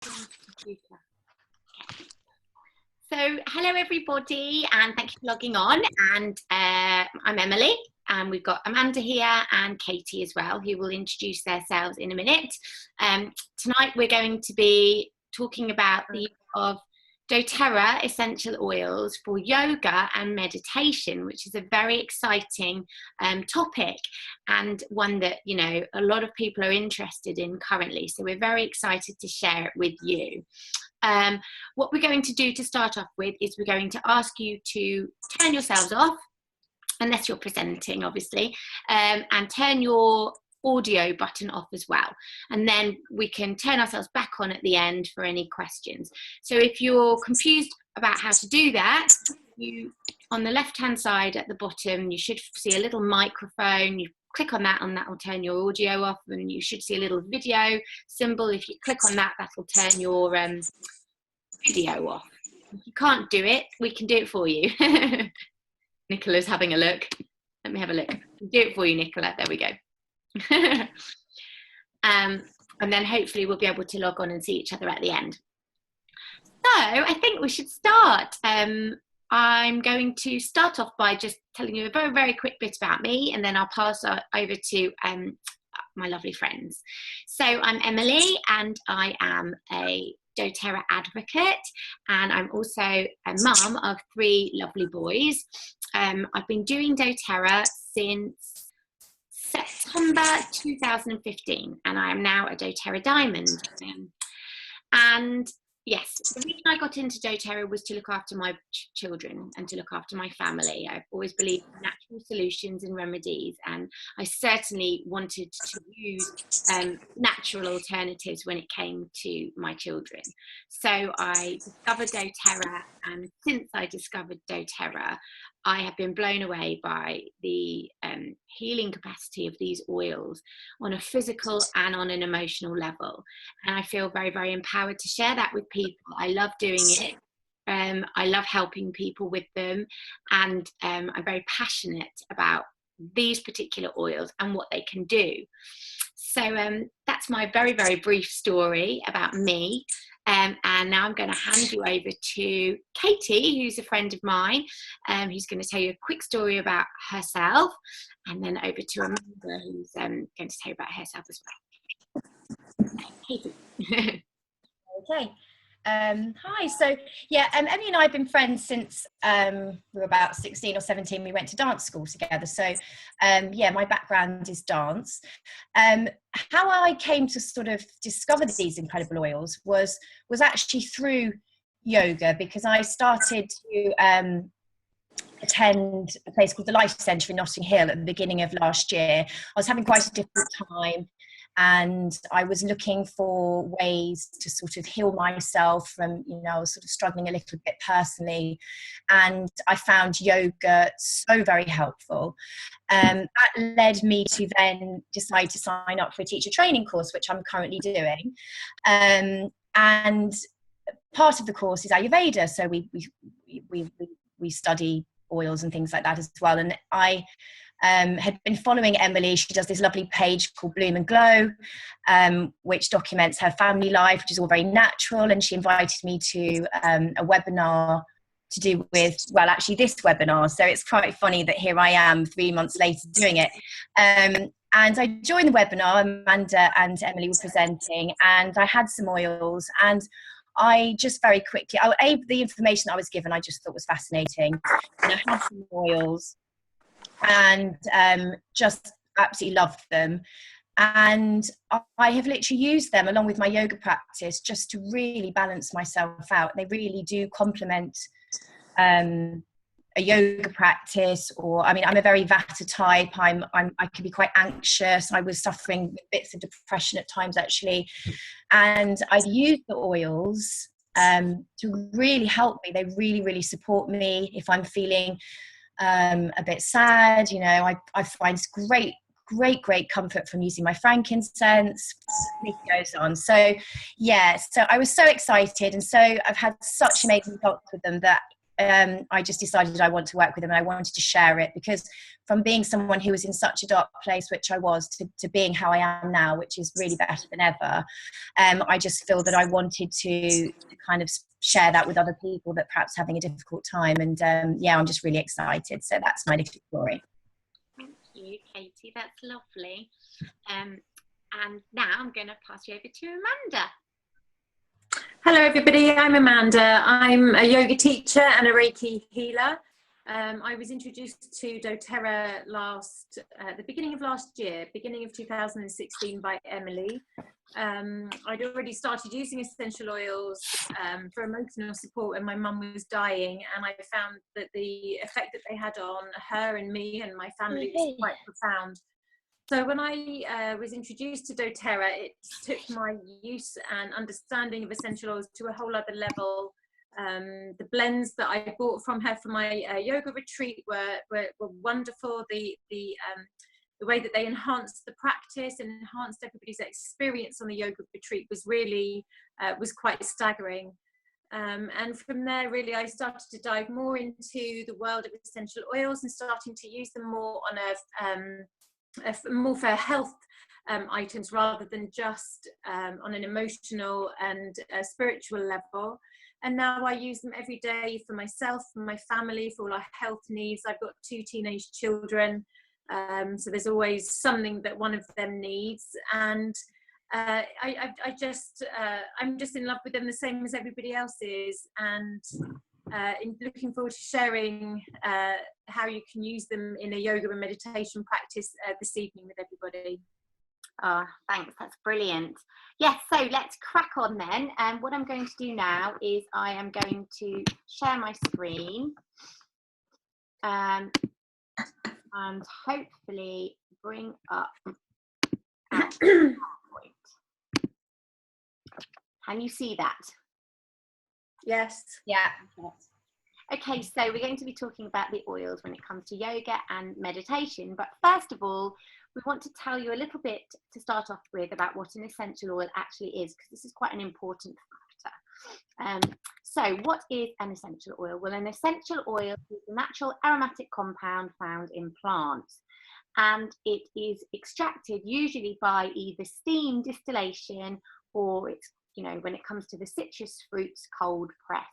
So, hello everybody, and thank you for logging on. And I'm Emily, and we've got Amanda here and Katie as well, who will introduce themselves in a minute. Tonight we're going to be talking about the use of doTERRA essential oils for yoga and meditation, which is a very exciting topic, and one that, you know, a lot of people are interested in currently. So we're very excited to share it with you. What we're going to do to start off with is we're going to ask you to turn yourselves off, unless you're presenting, obviously, and turn your audio button off as well. And then we can turn ourselves back on at the end for any questions. So if you're confused about how to do that, on the left-hand side at the bottom, you should see a little microphone. You click on that, and that will turn your audio off, and you should see a little video symbol. If you click on that, that will turn your video off. If you can't do it, we can do it for you. Nicola's having a look. Let me have a look. Do it for you, Nicola. There we go. And then hopefully we'll be able to log on and see each other at the end. So I think we should start. I'm going to start off by just telling you a very, very quick bit about me, and then I'll pass over to my lovely friends. So I'm Emily, and I am a doTERRA advocate, and I'm also a mum of 3 lovely boys. I've been doing doTERRA since September 2015, and I am now a doTERRA Diamond. And yes, the reason I got into doTERRA was to look after my children and to look after my family. I've always believed in natural solutions and remedies, and I certainly wanted to use natural alternatives when it came to my children. So I discovered doTERRA, and since I discovered doTERRA, I have been blown away by the healing capacity of these oils on a physical and on an emotional level. And I feel very, very empowered to share that with people. I love doing it. I love helping people with them. And I'm very passionate about these particular oils and what they can do. So that's my very, very brief story about me. And now I'm going to hand you over to Katie, who's a friend of mine, who's going to tell you a quick story about herself, and then over to Amanda, who's going to tell you about herself as well. Katie. Okay. Hi. So yeah, Emily and I have been friends since we were about 16 or 17. We went to dance school together. So yeah, my background is dance. How I came to sort of discover these incredible oils was actually through yoga, because I started to attend a place called the Life Centre in Notting Hill at the beginning of last year. I was having quite a difficult time, and I was looking for ways to sort of heal myself from, you know, I was sort of struggling a little bit personally, and I found yoga so very helpful. That led me to then decide to sign up for a teacher training course, which I'm currently doing. And part of the course is Ayurveda, so we study oils and things like that as well. And I had been following Emily. She does this lovely page called Bloom and Glow, which documents her family life, which is all very natural. And she invited me to a webinar to do with, well, actually this webinar. So it's quite funny that here I am 3 months later doing it. And I joined the webinar. Amanda and Emily were presenting, and I had some oils, and I just very quickly, the information I was given, I just thought was fascinating. And I had some oils, and just absolutely loved them. And I have literally used them along with my yoga practice just to really balance myself out. They really do complement a yoga practice, or I mean, I'm a very Vata type. I can be quite anxious. I was suffering with bits of depression at times, actually, and I've used the oils to really help me. They really, really support me if I'm feeling a bit sad. You know, I find great comfort from using my frankincense. It goes on. So yeah, so I was so excited, and so I've had such amazing results with them that I just decided I want to work with them, and I wanted to share it, because from being someone who was in such a dark place, which I was, to being how I am now, which is really better than ever, I just feel that I wanted to kind of share that with other people that perhaps having a difficult time. And yeah, I'm just really excited. So that's my little story. Thank you, Katie. That's lovely. And now I'm going to pass you over to Amanda. Hello everybody, I'm Amanda. I'm a yoga teacher and a Reiki healer. I was introduced to doTERRA the beginning of last year, beginning of 2016, by Emily. I'd already started using essential oils for emotional support when my mum was dying, and I found that the effect that they had on her and me and my family was quite profound. So when I was introduced to doTERRA, it took my use and understanding of essential oils to a whole other level. The blends that I bought from her for my yoga retreat were wonderful. The way that they enhanced the practice and enhanced everybody's experience on the yoga retreat was really was quite staggering. And from there, really, I started to dive more into the world of essential oils and starting to use them more on more for health items, rather than just on an emotional and spiritual level. And now I use them every day for myself, for my family, for all our health needs. I've got 2 teenage children, so there's always something that one of them needs. And I'm just in love with them the same as everybody else is, and looking forward to sharing how you can use them in a yoga and meditation practice this evening with everybody. Oh, thanks, that's brilliant. Yes, so let's crack on then. And what I'm going to do now is I am going to share my screen and hopefully bring up our PowerPoint. Can you see that? Yes. Yeah. Okay, so we're going to be talking about the oils when it comes to yoga and meditation. But first of all, we want to tell you a little bit to start off with about what an essential oil actually is, because this is quite an important factor. So what is an essential oil? Well, an essential oil is a natural aromatic compound found in plants, and it is extracted usually by either steam distillation, or it's, you know, when it comes to the citrus fruits, cold pressed.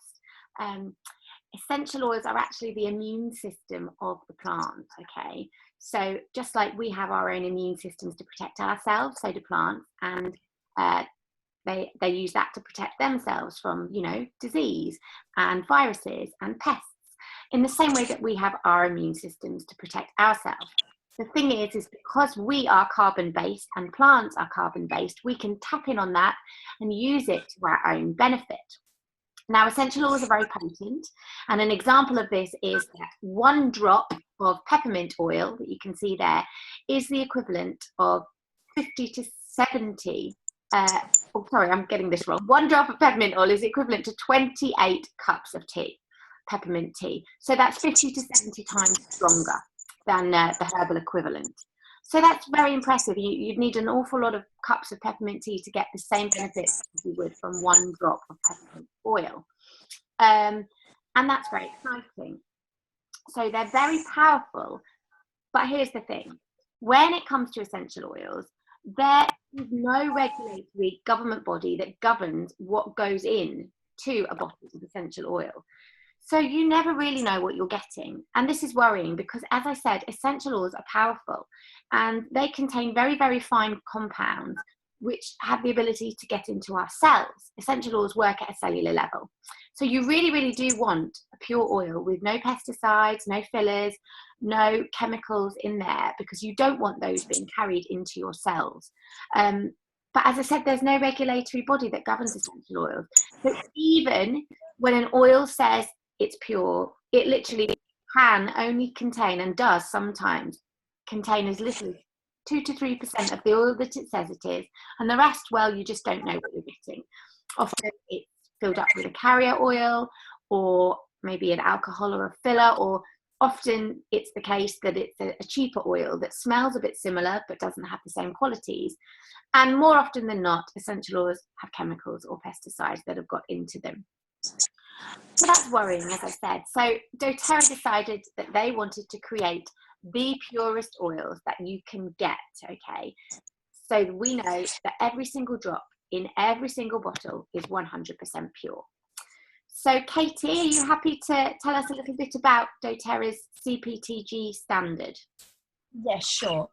Essential oils are actually the immune system of the plant, okay? So just like we have our own immune systems to protect ourselves, so do plants, and they use that to protect themselves from, you know, disease and viruses and pests, in the same way that we have our immune systems to protect ourselves. The thing is because we are carbon-based and plants are carbon-based, we can tap in on that and use it to our own benefit. Now, essential oils are very potent, and an example of this is that 1 drop of peppermint oil that you can see there is the equivalent of 50 to 70, oh sorry, I'm getting this wrong. 1 drop of peppermint oil is equivalent to 28 cups of tea, peppermint tea. So that's 50 to 70 times stronger than the herbal equivalent. So that's very impressive. You'd need an awful lot of cups of peppermint tea to get the same benefits as you would from 1 drop of peppermint oil. And that's very exciting. So they're very powerful. But here's the thing. When it comes to essential oils, there is no regulatory government body that governs what goes in to a bottle of essential oil. So you never really know what you're getting. And this is worrying because, as I said, essential oils are powerful and they contain very, very fine compounds which have the ability to get into our cells. Essential oils work at a cellular level. So you really, really do want a pure oil with no pesticides, no fillers, no chemicals in there, because you don't want those being carried into your cells. But as I said, there's no regulatory body that governs essential oils. So even when an oil says it's pure, it literally can only contain, and does sometimes contain, as little as 2 to 3% of the oil that it says it is, and the rest, well, you just don't know what you're getting. Often it's filled up with a carrier oil, or maybe an alcohol or a filler, or often it's the case that it's a cheaper oil that smells a bit similar but doesn't have the same qualities. And more often than not, essential oils have chemicals or pesticides that have got into them. So that's worrying, as I said. So doTERRA decided that they wanted to create the purest oils that you can get, okay? So we know that every single drop in every single bottle is 100% pure. So Katie, are you happy to tell us a little bit about doTERRA's CPTG standard? Yes, sure.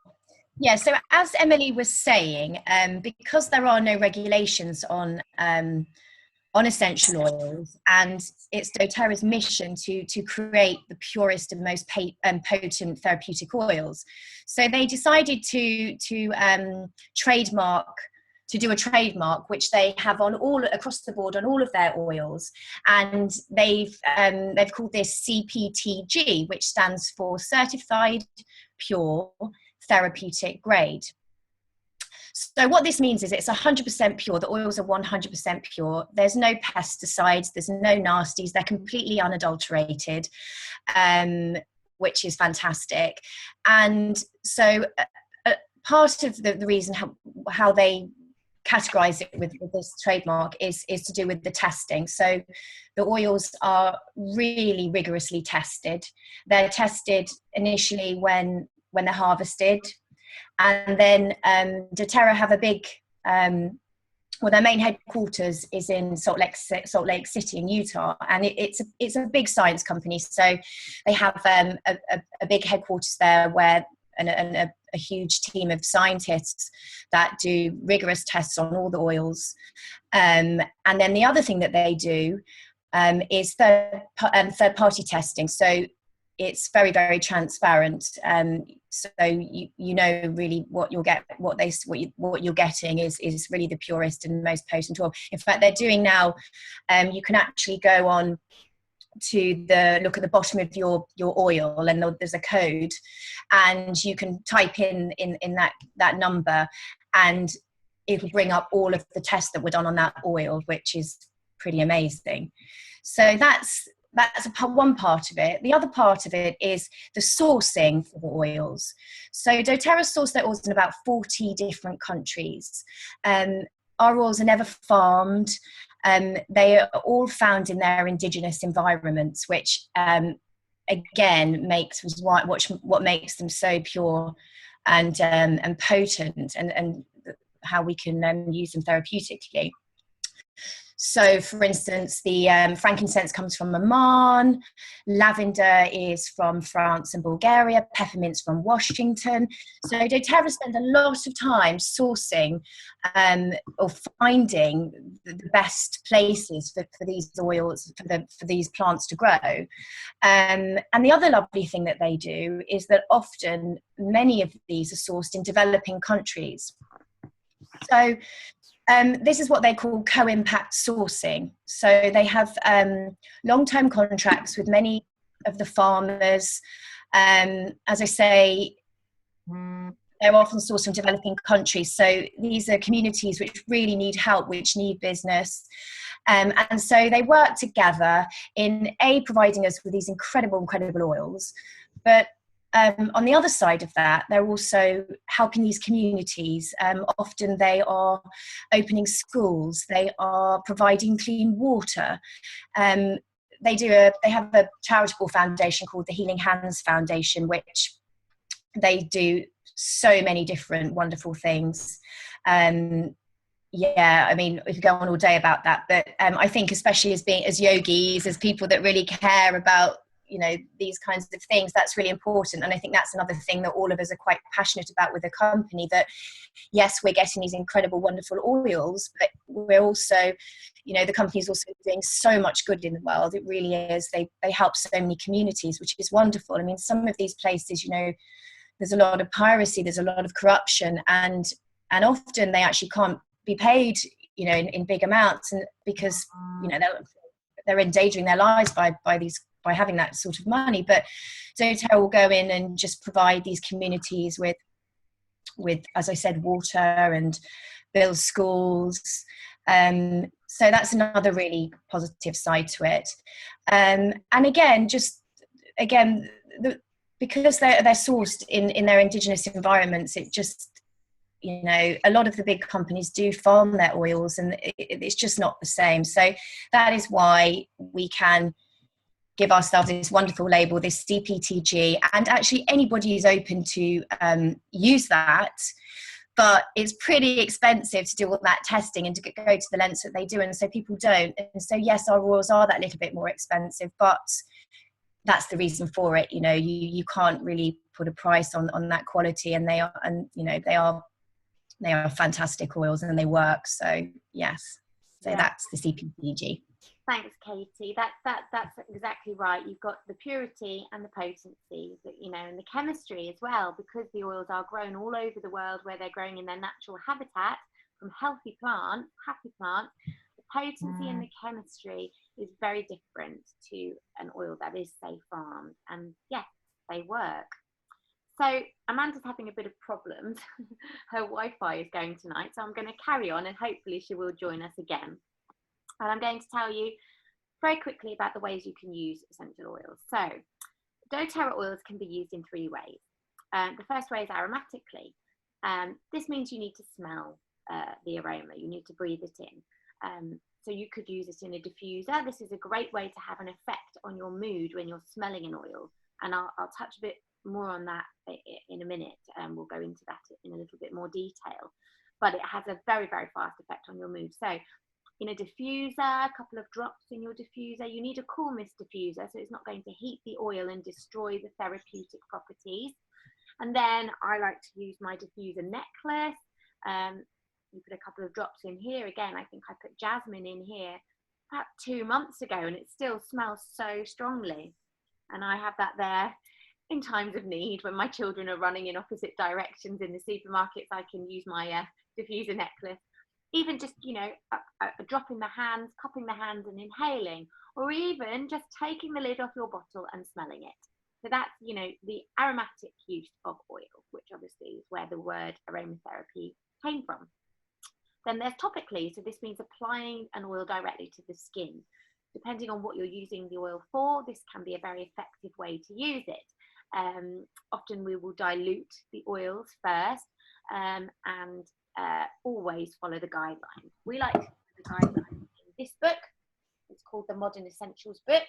Yeah, so as Emily was saying, because there are no regulations on essential oils, and it's doTERRA's mission to create the purest and most potent therapeutic oils. So they decided to do a trademark, which they have on all across the board on all of their oils, and they've called this CPTG, which stands for Certified Pure Therapeutic Grade. So what this means is it's 100% pure. The oils are 100% pure. There's no pesticides, there's no nasties, they're completely unadulterated, which is fantastic. And so part of the reason how they categorize it with this trademark is to do with the testing. So the oils are really rigorously tested. They're tested initially when they're harvested. And then doTERRA have a big, their main headquarters is in Salt Lake City in Utah, and it's a big science company. So they have a big headquarters there and a huge team of scientists that do rigorous tests on all the oils. And then the other thing that they do is third-party testing. So it's very, very transparent. So you know really what you're getting is really the purest and most potent oil. In fact, they're doing now. You can actually go on to look at the bottom of your oil, and there's a code, and you can type in that number, and it will bring up all of the tests that were done on that oil, which is pretty amazing. So that's one part of it. The other part of it is the sourcing for the oils. So doTERRA source their oils in about 40 different countries. Our oils are never farmed. They are all found in their indigenous environments, which again makes what makes them so pure and potent, and how we can use them therapeutically. So, for instance, the frankincense comes from Oman, lavender is from France and Bulgaria, peppermint's from Washington. So doTERRA spend a lot of time sourcing or finding the best places for these oils, for these plants to grow. And the other lovely thing that they do is that often many of these are sourced in developing countries. So this is what they call co-impact sourcing. So they have long-term contracts with many of the farmers. As I say, they're often sourced from developing countries. So these are communities which really need help, which need business. And so they work together in providing us with these incredible oils, but on the other side of that, they're also helping these communities. Often they are opening schools, they are providing clean water. They have a charitable foundation called the Healing Hands Foundation, which they do so many different wonderful things. Yeah, I mean, we could go on all day about that, but I think especially as yogis, as people that really care about these kinds of things, that's really important. And I think that's another thing that all of us are quite passionate about with the company, that yes, we're getting these incredible, wonderful oils, but we're also, the company is also doing so much good in the world. It really is. They help so many communities, which is wonderful. I mean, some of these places, there's a lot of piracy, there's a lot of corruption, and often they actually can't be paid, in big amounts, and because, they're endangering their lives by having that sort of money. But doTERRA will go in and just provide these communities with, as I said, water, and build schools. So that's another really positive side to it. And again, because they're sourced in their indigenous environments, it just, you know, a lot of the big companies do farm their oils, and it's just not the same. So that is why we can give ourselves this wonderful label, this CPTG, and actually anybody is open to use that. But it's pretty expensive to do all that testing and to go to the lengths that they do, and so people don't. And so yes, our oils are that little bit more expensive, but that's the reason for it. You know, you can't really put a price on that quality, and they are, and you know, they are fantastic oils and they work. So yes, so Yeah. that's the CPTG. Thanks, Katie. That's exactly right. You've got the purity and the potency, you know, and the chemistry as well, because the oils are grown all over the world where they're growing in their natural habitat from healthy plants, happy plants. The potency and the chemistry is very different to an oil that is, say, farmed. And yes, they work. So Amanda's having a bit of problems. Her Wi-Fi is going tonight, so I'm going to carry on and hopefully she will join us again. And I'm going to tell you very quickly about the ways you can use essential oils. So doTERRA oils can be used in 3 ways. The first way is aromatically. This means you need to smell the aroma. You need to breathe it in. So you could use it in a diffuser. This is a great way to have an effect on your mood when you're smelling an oil. And I'll touch a bit more on that in a minute. We'll go into that in a little bit more detail. But it has a very, very fast effect on your mood. So in a diffuser, a couple of drops in your diffuser. You need a cool mist diffuser, so it's not going to heat the oil and destroy the therapeutic properties. And then I like to use my diffuser necklace. You put a couple of drops in here. Again, I think I put jasmine in here about 2 months ago, and it still smells so strongly. And I have that there in times of need when my children are running in opposite directions in the supermarkets. I can use my diffuser necklace. Even just, you know, a drop in the hands, cupping the hands and inhaling, or even just taking the lid off your bottle and smelling it. So that's, you know, the aromatic use of oil, which obviously is where the word aromatherapy came from. Then there's topically, so this means applying an oil directly to the skin. Depending on what you're using the oil for, this can be a very effective way to use it. Often we will dilute the oils first and always follow the guidelines. We like to follow the guidelines in this book. It's called the Modern Essentials book,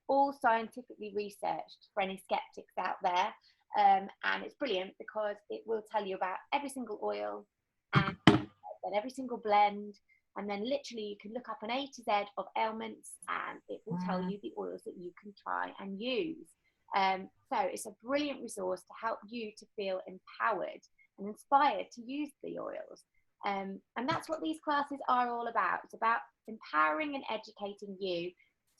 all scientifically researched for any skeptics out there. And it's brilliant because it will tell you about every single oil and then every single blend. And then literally you can look up an A to Z of ailments and it will tell you the oils that you can try and use. So it's a brilliant resource to help you to feel empowered and inspired to use the oils. And that's what these classes are all about. It's about empowering and educating you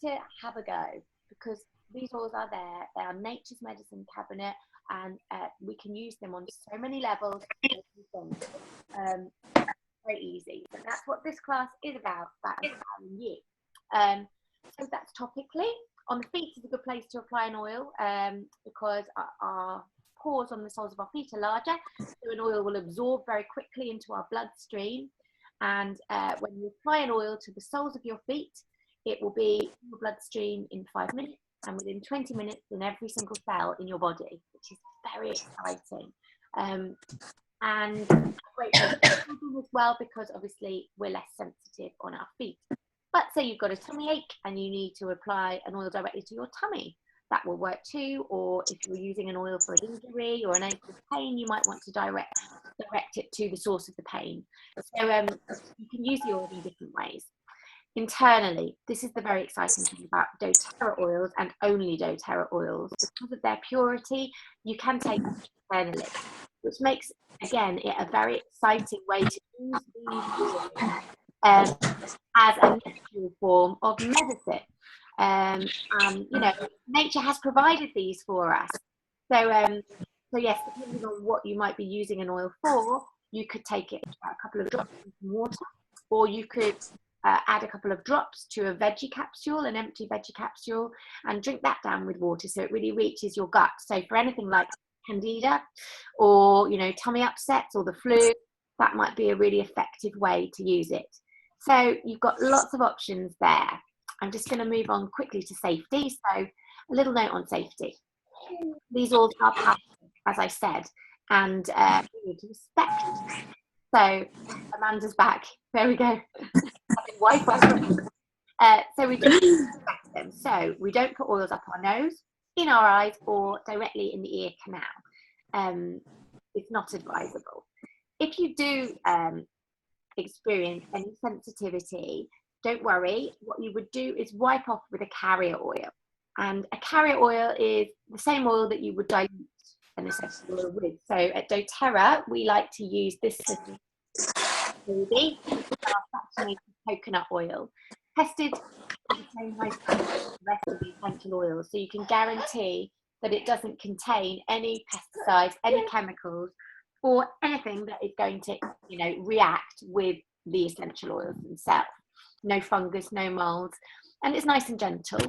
to have a go, because these oils are there. They are nature's medicine cabinet, and we can use them on so many levels. Very easy. So that's what this class is about empowering you. So that's topically. On the feet is a good place to apply an oil because our pores on the soles of our feet are larger, so an oil will absorb very quickly into our bloodstream. And when you apply an oil to the soles of your feet, it will be in your bloodstream in 5 minutes and within 20 minutes in every single cell in your body, which is very exciting. And great for children as well, because obviously we're less sensitive on our feet. But say you've got a tummy ache and you need to apply an oil directly to your tummy, that will work too. Or if you're using an oil for an injury or an ache with pain, you might want to direct it to the source of the pain. So you can use the oil in different ways. Internally, this is the very exciting thing about doTERRA oils, and only doTERRA oils. Because of their purity, you can take them internally, which makes, again, it a very exciting way to use these oils as a natural form of medicine. You know, nature has provided these for us. So yes, depending on what you might be using an oil for, you could take it a couple of drops in some water, or you could add a couple of drops to a veggie capsule, an empty veggie capsule, and drink that down with water so it really reaches your gut. So for anything like candida or, you know, tummy upsets or the flu, that might be a really effective way to use it. So you've got lots of options there. I'm just going to move on quickly to safety. So a little note on safety. These oils are powerful, as I said. and we need to respect. So Amanda's back. There we go. Wi-Fi. So we just respect them. So we don't put oils up our nose, in our eyes, or directly in the ear canal. It's not advisable. If you do experience any sensitivity, don't worry. What you would do is wipe off with a carrier oil. And a carrier oil is the same oil that you would dilute an essential oil with. So at doTERRA, we like to use this smoothie, our fractionated coconut oil, tested with the same high standards as the rest of the essential oils. So you can guarantee that it doesn't contain any pesticides, any chemicals, or anything that is going to, react with the essential oils themselves. No fungus, no molds, and it's nice and gentle.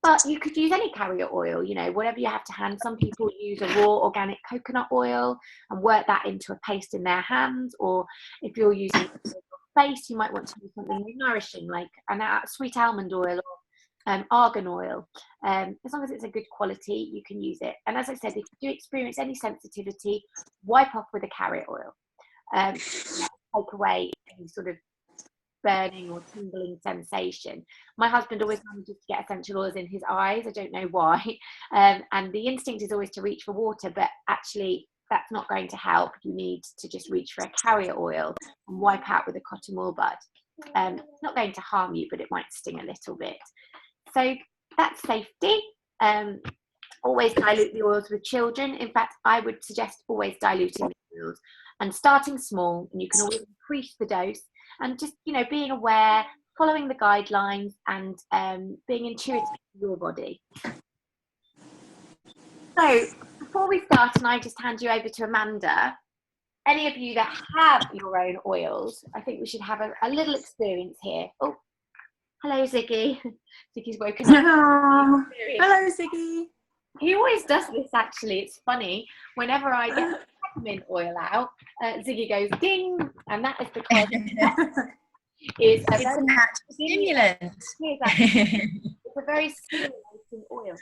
But you could use any carrier oil, whatever you have to hand. Some people use a raw organic coconut oil and work that into a paste in their hands. Or if you're using it for your face, you might want to use something nourishing like sweet almond oil or argan oil. As long as it's a good quality, you can use it. And as I said, if you do experience any sensitivity, wipe off with a carrier oil. Take away any sort of burning or tingling sensation. My husband always manages to get essential oils in his eyes. I don't know why. And the instinct is always to reach for water, but actually that's not going to help. You need to just reach for a carrier oil and wipe out with a cotton wool bud. It's not going to harm you, but it might sting a little bit. So that's safety. Always dilute the oils with children. In fact, I would suggest always diluting the oils and starting small, and you can always increase the dose. And just, being aware, following the guidelines, and being intuitive to your body. So before we start, and I just hand you over to Amanda, any of you that have your own oils, I think we should have a little experience here. Oh, hello, Ziggy. Ziggy's woken up. Hello, Ziggy. He always does this, actually. It's funny. Whenever I get peppermint oil out, Ziggy goes ding, and that is because it's a natural stimulant. It's a very stimulating oil.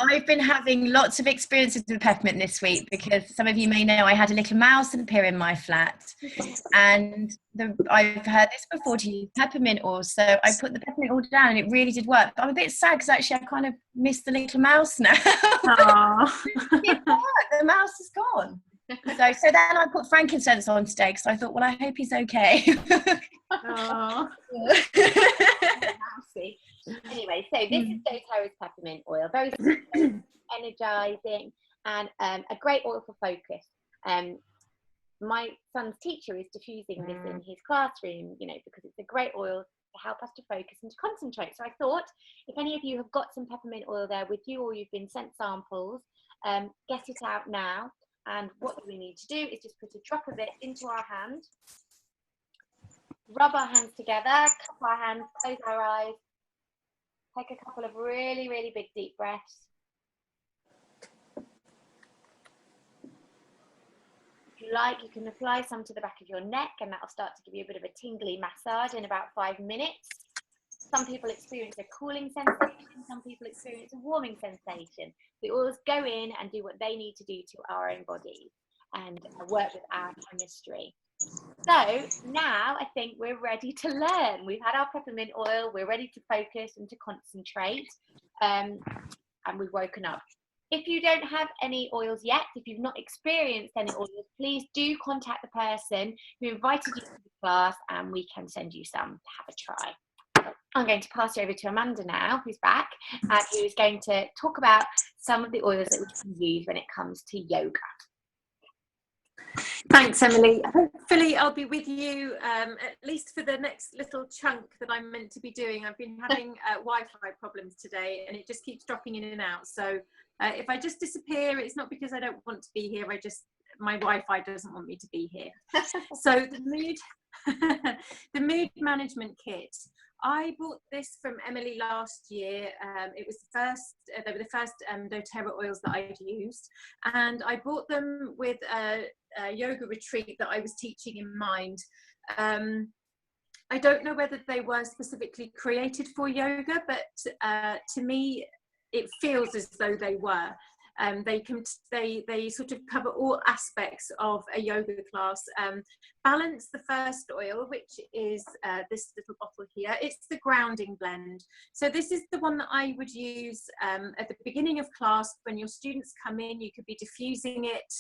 I've been having lots of experiences with peppermint this week because some of you may know I had a little mouse appear in my flat, and I've heard this before, to use peppermint oil. So I put the peppermint oil down and it really did work. But I'm a bit sad because actually I kind of miss the little mouse now. It worked. The mouse is gone. So then I put frankincense on today because I thought, well, I hope he's okay. Anyway, so this is doTERRA's peppermint oil, very energizing, and a great oil for focus. My son's teacher is diffusing this in his classroom, because it's a great oil to help us to focus and to concentrate. So I thought, if any of you have got some peppermint oil there with you, or you've been sent samples, get it out now. And what we need to do is just put a drop of it into our hand, rub our hands together, cup our hands, close our eyes, take a couple of really, really big deep breaths. If you like, you can apply some to the back of your neck, and that'll start to give you a bit of a tingly massage in about 5 minutes. Some people experience a cooling sensation, some people experience a warming sensation. The oils go in and do what they need to do to our own bodies and work with our chemistry. So now I think we're ready to learn. We've had our peppermint oil, we're ready to focus and to concentrate, and we've woken up. If you don't have any oils yet, if you've not experienced any oils, please do contact the person who invited you to the class, and we can send you some to have a try. I'm going to pass you over to Amanda now, who's back, and who's going to talk about some of the oils that we can use when it comes to yoga. Thanks, Emily. Hopefully I'll be with you at least for the next little chunk that I'm meant to be doing. I've been having Wi-Fi problems today, and it just keeps dropping in and out. So if I just disappear, it's not because I don't want to be here. My Wi-Fi doesn't want me to be here. So the mood management kit. I bought this from Emily last year. It was they were the first doTERRA oils that I'd used, and I bought them with a yoga retreat that I was teaching in mind. I don't know whether they were specifically created for yoga, but to me, it feels as though they were. They sort of cover all aspects of a yoga class. Balance, the first oil, which is this little bottle here, it's the grounding blend. So this is the one that I would use at the beginning of class when your students come in. You could be diffusing it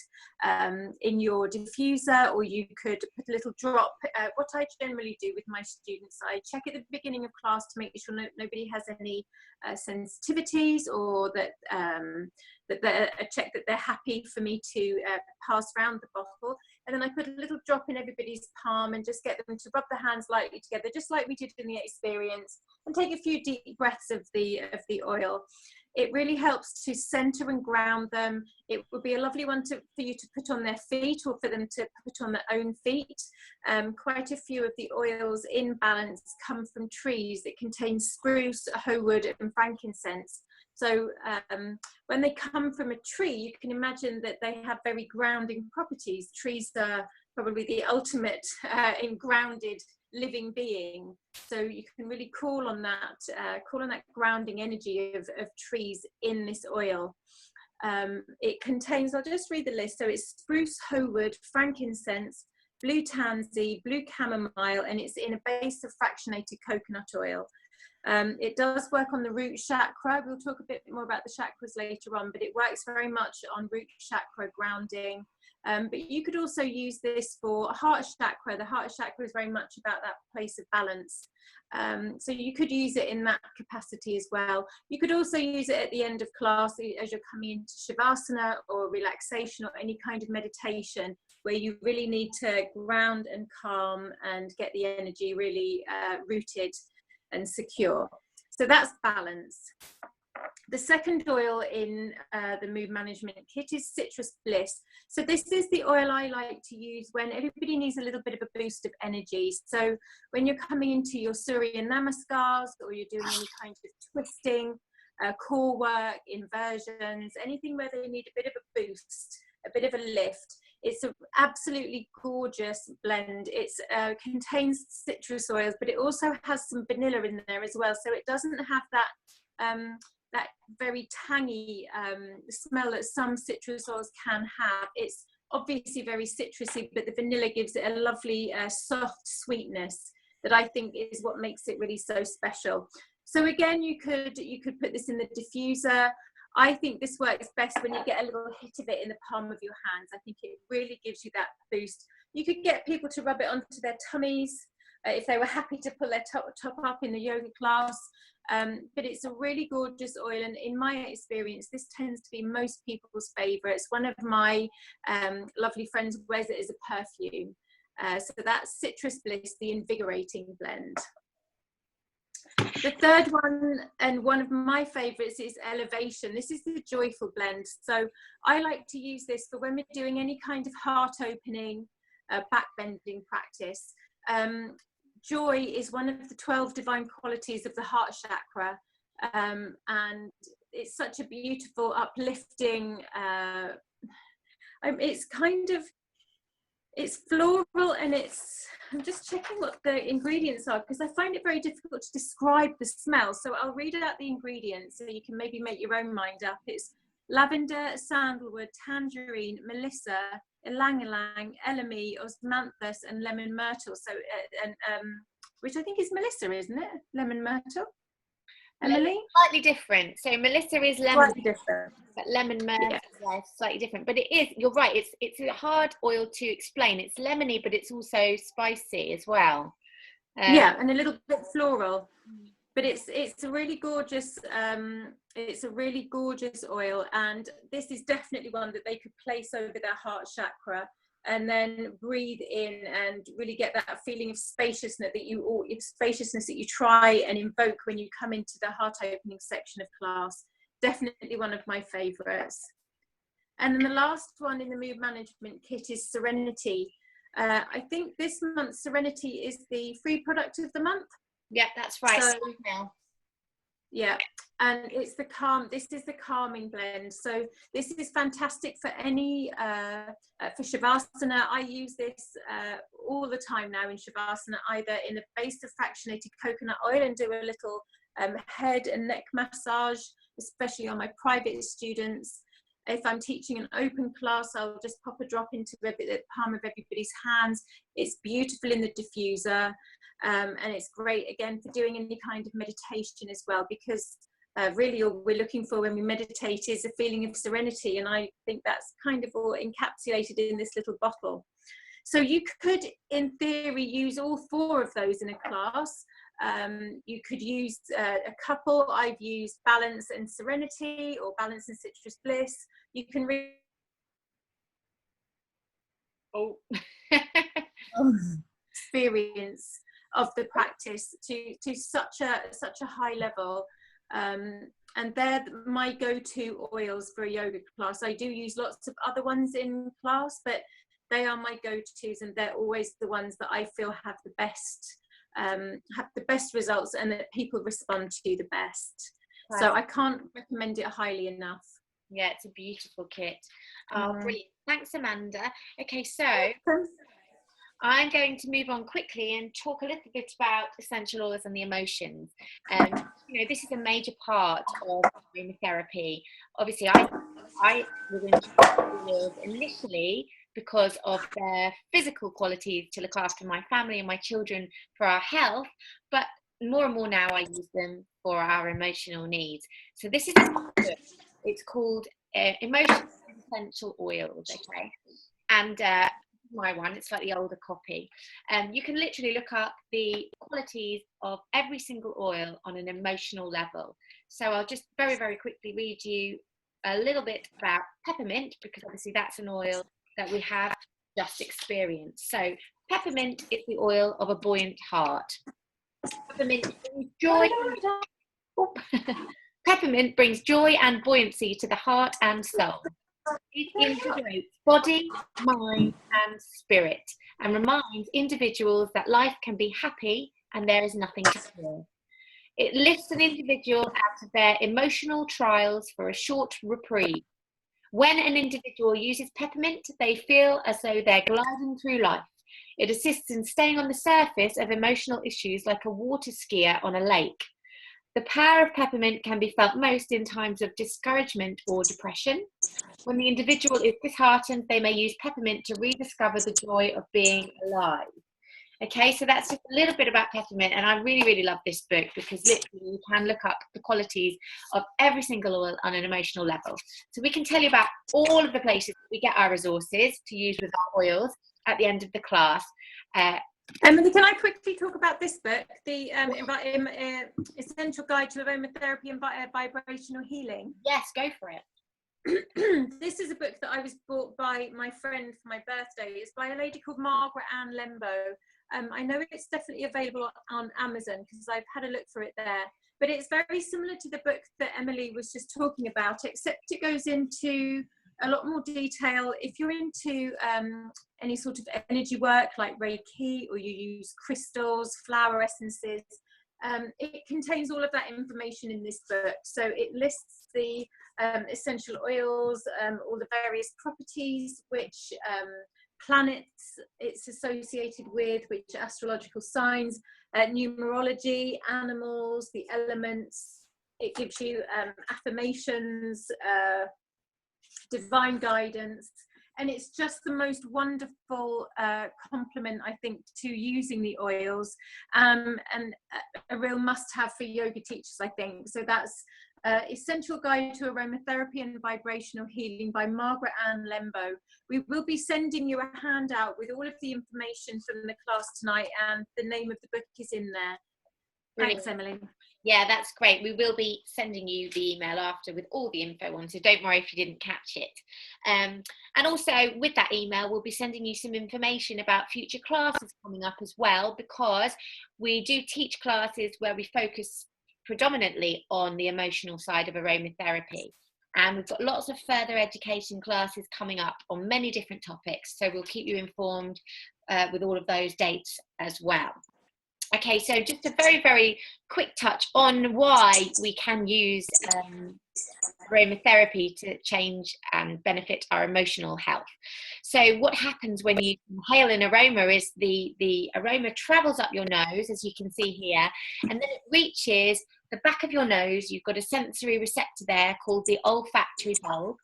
in your diffuser, or you could put a little drop. What I generally do with my students, I check at the beginning of class to make sure nobody has any sensitivities, or that I check that they're happy for me to pass around the bottle, and then I put a little drop in everybody's palm and just get them to rub their hands lightly together, just like we did in the experience, and take a few deep breaths of the oil. It really helps to center and ground them. It would be a lovely one for you to put on their feet, or for them to put on their own feet. Quite a few of the oils in Balance come from trees. It contains spruce, hoewood and frankincense. So when they come from a tree, you can imagine that they have very grounding properties. Trees are probably the ultimate in grounded living being. So you can really call on that grounding energy of trees in this oil. It contains, I'll just read the list. So it's spruce, hoewood, frankincense, blue tansy, blue chamomile, and it's in a base of fractionated coconut oil. It does work on the root chakra. We'll talk a bit more about the chakras later on, but it works very much on root chakra grounding. But you could also use this for heart chakra. The heart chakra is very much about that place of balance. So you could use it in that capacity as well. You could also use it at the end of class as you're coming into Shavasana or relaxation or any kind of meditation where you really need to ground and calm and get the energy really rooted and secure. So that's Balance. The second oil in the mood management kit is Citrus Bliss. So this is the oil I like to use when everybody needs a little bit of a boost of energy. So when you're coming into your Surya Namaskars, or you're doing any kind of twisting, core work, inversions, anything where they need a bit of a boost, a bit of a lift. It's an absolutely gorgeous blend. It contains citrus oils, but it also has some vanilla in there as well. So it doesn't have that very tangy smell that some citrus oils can have. It's obviously very citrusy, but the vanilla gives it a lovely soft sweetness that I think is what makes it really so special. So again, you could put this in the diffuser. I think this works best when you get a little hit of it in the palm of your hands. I think it really gives you that boost. You could get people to rub it onto their tummies if they were happy to pull their top up in the yoga class. But it's a really gorgeous oil, and in my experience, this tends to be most people's favourites. One of my lovely friends wears it as a perfume. So that's Citrus Bliss, the invigorating blend. The third one, and one of my favourites, is Elevation. This is the joyful blend. So I like to use this for when we're doing any kind of heart opening, back bending practice. Joy is one of the 12 divine qualities of the heart chakra, and it's such a beautiful, uplifting, it's floral, and I'm just checking what the ingredients are because I find it very difficult to describe the smell. So I'll read out the ingredients so you can maybe make your own mind up. It's lavender, sandalwood, tangerine, melissa, ylang-ylang, elemi, osmanthus, and lemon myrtle. So, which I think is melissa, isn't it? Lemon myrtle. Emily? Slightly different. So melissa is lemon. Slightly different. But lemon myrtle, yeah, slightly different. But it is. You're right. It's a hard oil to explain. It's lemony, but it's also spicy as well. Yeah, and a little bit floral. But it's a really gorgeous. It's a really gorgeous oil, and this is definitely one that they could place over their heart chakra and then breathe in and really get that feeling of spaciousness that you try and invoke when you come into the heart opening section of class. Definitely one of my favorites. And then the last one in the mood management kit is Serenity. I think this month Serenity is the free product of the month. Yeah, that's right. So, yeah, and it's the this is the calming blend. So this is fantastic for any for Shavasana. I use this all the time now in Shavasana, either in the base of fractionated coconut oil and do a little head and neck massage, especially on my private students. If I'm teaching an open class, I'll just pop a drop into the palm of everybody's hands. It's beautiful in the diffuser, and it's great again for doing any kind of meditation as well, because really all we're looking for when we meditate is a feeling of serenity, and I think that's kind of all encapsulated in this little bottle. So you could, in theory, use all 4 of those in a class. You could use a couple. I've used Balance and Serenity, or Balance and Citrus Bliss. You can experience of the practice to such a high level, and they're my go-to oils for a yoga class. I do use lots of other ones in class, but they are my go-tos, and they're always the ones that I feel have the best results, and that people respond to the best. Right. So I can't recommend it highly enough. Yeah, it's a beautiful kit. Oh, brilliant. Thanks, Amanda. Okay, so I'm going to move on quickly and talk a little bit about essential oils and the emotions. This is a major part of aromatherapy. Obviously, I was into oils initially because of their physical qualities to look after my family and my children for our health, but more and more now I use them for our emotional needs. So this is a book. It's called Emotional Essential Oils, okay? And my one, it's like the older copy. You can literally look up the qualities of every single oil on an emotional level. So I'll just very, very quickly read you a little bit about peppermint, because obviously that's an oil that we have just experienced. So peppermint is the oil of a buoyant heart. Peppermint brings joy. Peppermint brings joy and buoyancy to the heart and soul. It invigorates body, mind, and spirit, and reminds individuals that life can be happy and there is nothing to fear. It lifts an individual out of their emotional trials for a short reprieve. When an individual uses peppermint, they feel as though they're gliding through life. It assists in staying on the surface of emotional issues like a water skier on a lake. The power of peppermint can be felt most in times of discouragement or depression. When the individual is disheartened, they may use peppermint to rediscover the joy of being alive. Okay, so that's just a little bit about peppermint, and I really, really love this book because literally you can look up the qualities of every single oil on an emotional level. So we can tell you about all of the places we get our resources to use with our oils at the end of the class. Emily, can I quickly talk about this book, the Essential Guide to Aromatherapy and Vibrational Healing? Yes, go for it. This is a book that I was bought by my friend for my birthday. It's by a lady called Margaret Ann Lembo. I know it's definitely available on Amazon because I've had a look for it there. But it's very similar to the book that Emily was just talking about, except it goes into a lot more detail. If you're into any sort of energy work like Reiki, or you use crystals, flower essences, it contains all of that information in this book. So it lists the essential oils, all the various properties, which planets it's associated with, which astrological signs, numerology, animals, the elements. It gives you affirmations, divine guidance, and it's just the most wonderful complement, I think, to using the oils, and a real must-have for yoga teachers, I think. So that's Essential Guide to Aromatherapy and Vibrational Healing by Margaret Ann Lembo. We will be sending you a handout with all of the information from the class tonight, and the name of the book is in there. Thanks, Emily. Yeah, that's great. We will be sending you the email after with all the info on, so don't worry if you didn't catch it. And also with that email, we'll be sending you some information about future classes coming up as well, because we do teach classes where we focus predominantly on the emotional side of aromatherapy. And we've got lots of further education classes coming up on many different topics. So we'll keep you informed with all of those dates as well. Okay, so just a very, very quick touch on why we can use aromatherapy to change and benefit our emotional health. So what happens when you inhale an aroma is the aroma travels up your nose, as you can see here, and then it reaches the back of your nose. You've got a sensory receptor there called the olfactory bulb.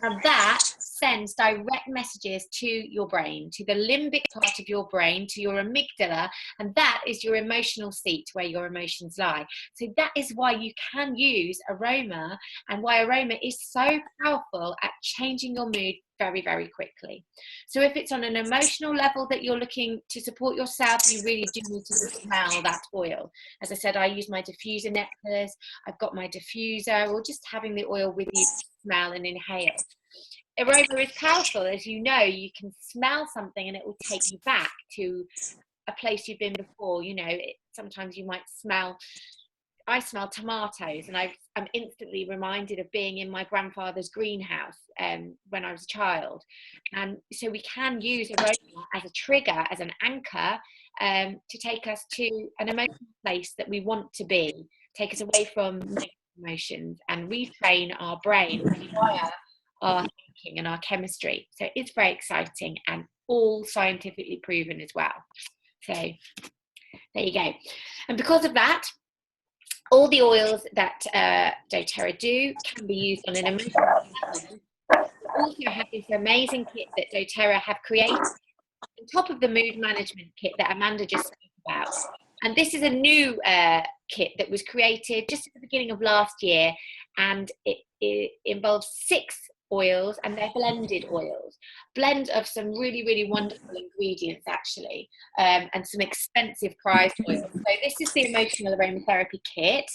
Now that sends direct messages to your brain, to the limbic part of your brain, to your amygdala, and that is your emotional seat where your emotions lie. So that is why you can use aroma, and why aroma is so powerful at changing your mood very, very quickly. So if it's on an emotional level that you're looking to support yourself, you really do need to smell that oil. As I said, I use my diffuser necklace, I've got my diffuser, or just having the oil with you to smell and inhale. Aroma is powerful, as you know. You can smell something and it will take you back to a place you've been before. You know, sometimes you might smell, I smell tomatoes, and I'm instantly reminded of being in my grandfather's greenhouse when I was a child. And so we can use aroma as a trigger, as an anchor, to take us to an emotional place that we want to be, take us away from negative emotions, and retrain our brain, rewire our thinking and our chemistry. So it's very exciting and all scientifically proven as well. So there you go. And because of that, all the oils that doTERRA do can be used on an emotional level. We also have this amazing kit that doTERRA have created on top of the mood management kit that Amanda just spoke about. And this is a new kit that was created just at the beginning of last year, and it involves 6 oils, and they're blended oils, blend of some really, really wonderful ingredients actually, and some expensive prized oils. So this is the emotional aromatherapy kit,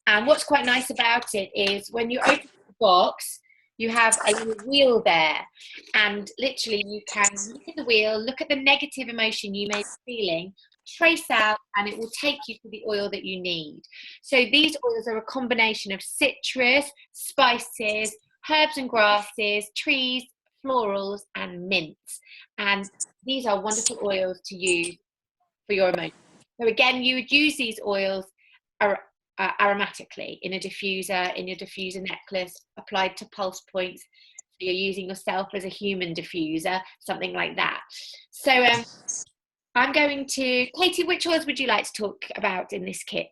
and what's quite nice about it is when you open the box, you have a little wheel there, and literally you can look at the wheel, look at the negative emotion you may be feeling, trace out, and it will take you to the oil that you need. So these oils are a combination of citrus, spices, herbs and grasses, trees, florals, and mints. And these are wonderful oils to use for your emotions. So again, you would use these oils aromatically in a diffuser, in your diffuser necklace, applied to pulse points. So you're using yourself as a human diffuser, something like that. So I'm going to, Katie, which oils would you like to talk about in this kit?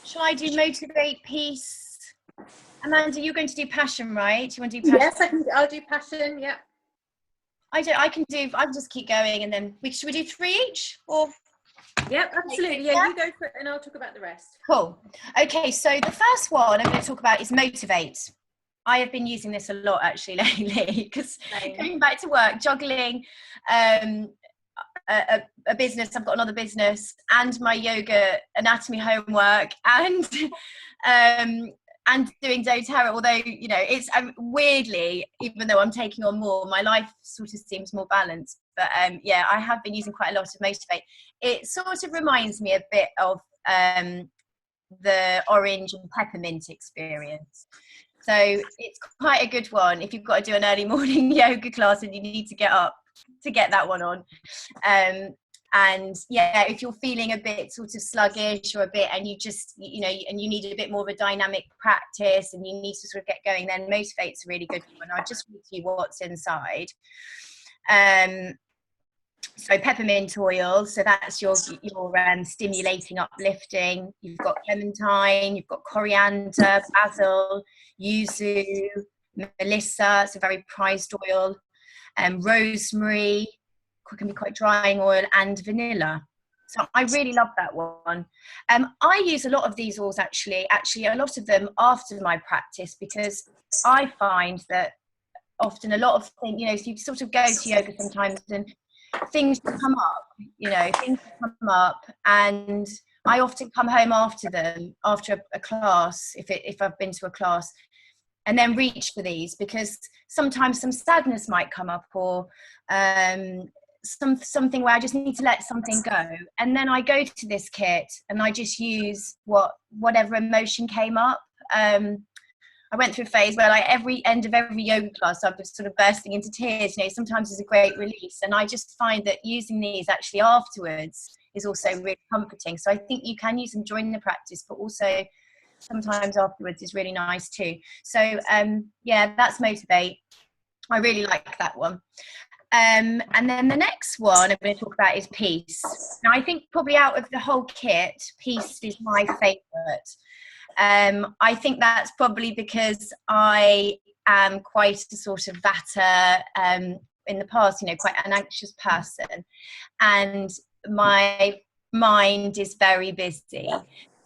Shall I do motivate, peace? Amanda, you're going to do passion, right? You want to do passion? Yes, I'll do passion. Yeah. I can just keep going, and then should we do 3 each, or? Yep, absolutely. Yeah, you go for it, and I'll talk about the rest. Cool. Okay, so the first one I'm going to talk about is motivate. I have been using this a lot actually lately, because coming back to work, juggling a business, I've got another business, and my yoga anatomy homework, and doing doTERRA, although, you know, it's weirdly, even though I'm taking on more, my life sort of seems more balanced. But yeah, I have been using quite a lot of motivate. It sort of reminds me a bit of the orange and peppermint experience. So it's quite a good one if you've got to do an early morning yoga class and you need to get up to get that one on. And yeah, if you're feeling a bit sort of sluggish or a bit, and you just, you know, and you need a bit more of a dynamic practice and you need to sort of get going, then motivate's a really good one. I'll just read you what's inside. So peppermint oil, so that's your stimulating, uplifting. You've got clementine, you've got coriander, basil, yuzu, melissa, it's a very prized oil, rosemary, can be quite drying oil, and vanilla. So I really love that one. I use a lot of these oils actually a lot of them after my practice, because I find that often a lot of things, you know, so you sort of go to yoga sometimes and things come up, and I often come home after a class, if I've been to a class, and then reach for these, because sometimes some sadness might come up, or something where I just need to let something go, and then I go to this kit and I just use whatever emotion came up. I went through a phase where, like, every end of every yoga class, I'm just sort of bursting into tears. You know, sometimes it's a great release, and I just find that using these actually afterwards is also really comforting. So I think you can use them during the practice, but also sometimes afterwards is really nice too. So yeah, that's motivate. I really like that one. And then the next one I'm going to talk about is peace. Now, I think probably out of the whole kit, peace is my favourite. I think that's probably because I am quite a sort of vatter, in the past, quite an anxious person, and my mind is very busy.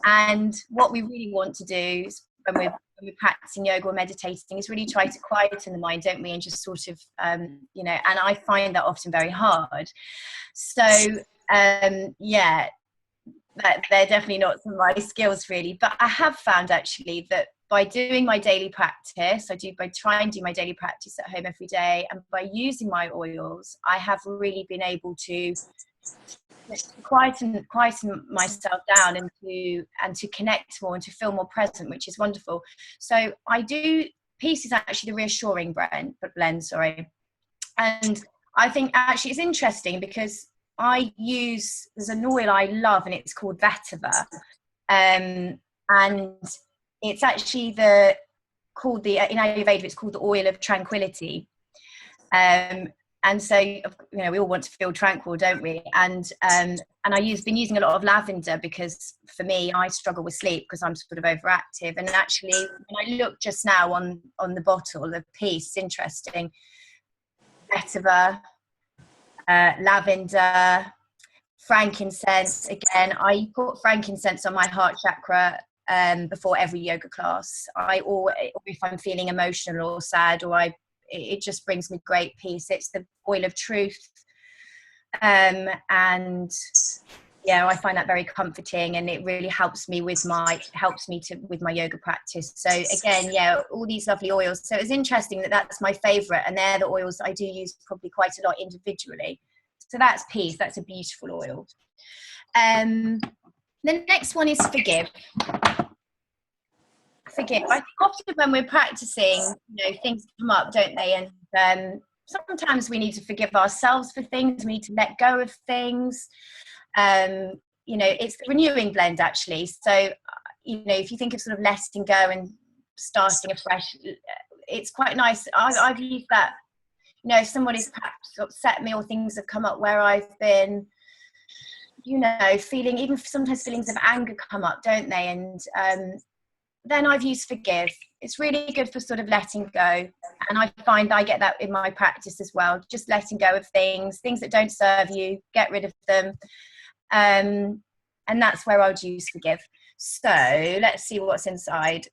And what we really want to do when we're practicing yoga or meditating is really try to quieten the mind, don't we? And just sort of, and I find that often very hard. So, yeah, that they're definitely not some of my skills really. But I have found actually that by doing my daily practice, by trying to do my daily practice at home every day, and by using my oils, I have really been able to quieten myself down and to connect more and to feel more present, which is wonderful. So Peace is actually the reassuring blend, sorry. And I think actually it's interesting because there's an oil I love, and it's called Vetiver, and it's actually in Ayurveda it's called the oil of tranquility. And so, we all want to feel tranquil, don't we? And I've been using a lot of lavender because for me, I struggle with sleep because I'm sort of overactive. And actually, when I look just now on the bottle, the Peace, it's interesting. Vetiver, lavender, frankincense. Again, I put frankincense on my heart chakra before every yoga class. If I'm feeling emotional or sad, it just brings me great peace. It's the oil of truth, and I find that very comforting, and it really helps me with my yoga practice. So again, all these lovely oils. So it's interesting that's my favorite, and they're the oils that I do use probably quite a lot individually. So that's Peace. That's a beautiful oil. The next one is Forgive. I think often when we're practicing, things come up, don't they? And sometimes we need to forgive ourselves for things. We need to let go of things. It's the renewing blend, actually. So, if you think of sort of letting go and starting afresh, it's quite nice. I've used that. If somebody's perhaps upset me or things have come up where I've been, feeling, even sometimes feelings of anger come up, don't they? And then I've used Forgive. It's really good for sort of letting go. And I find I get that in my practice as well. Just letting go of things that don't serve you, get rid of them. And that's where I would use Forgive. So let's see what's inside.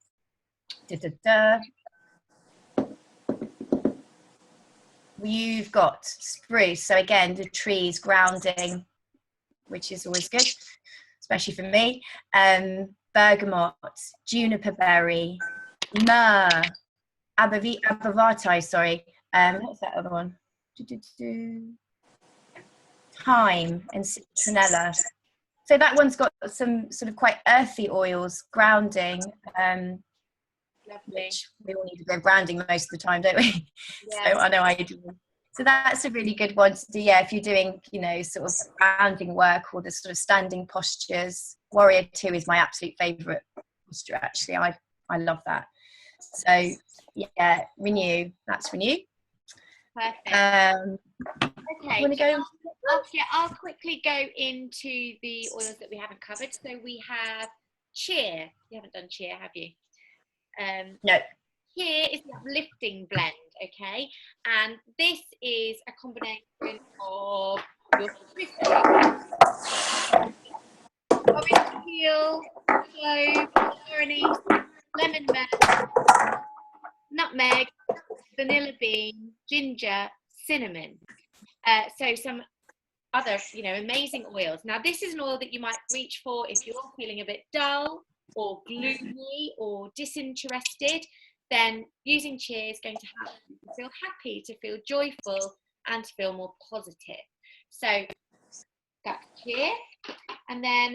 You've got spruce. So again, the trees, grounding, which is always good, especially for me. Bergamot, juniper berry, myrrh, abavati, sorry. What's that other one? Thyme and citronella. So that one's got some sort of quite earthy oils, grounding. Which we all need a bit of grounding most of the time, don't we? Yeah. So I know I do. So that's a really good one to do, if you're doing, sort of grounding work or the sort of standing postures. Warrior 2 is my absolute favourite posture, actually. I love that. So, Renew. That's Renew. Perfect. Okay. Want to go? I'll quickly go into the oils that we haven't covered. So we have Cheer. You haven't done Cheer, have you? No. Here is the uplifting blend, okay? And this is a combination of your orange peel, clove, anise, lemon zest, nutmeg, vanilla bean, ginger, cinnamon. So some other, amazing oils. Now, this is an oil that you might reach for if you're feeling a bit dull or gloomy or disinterested. Then using Cheer is going to help you to feel happy, to feel joyful, and to feel more positive. So that's Cheer. And then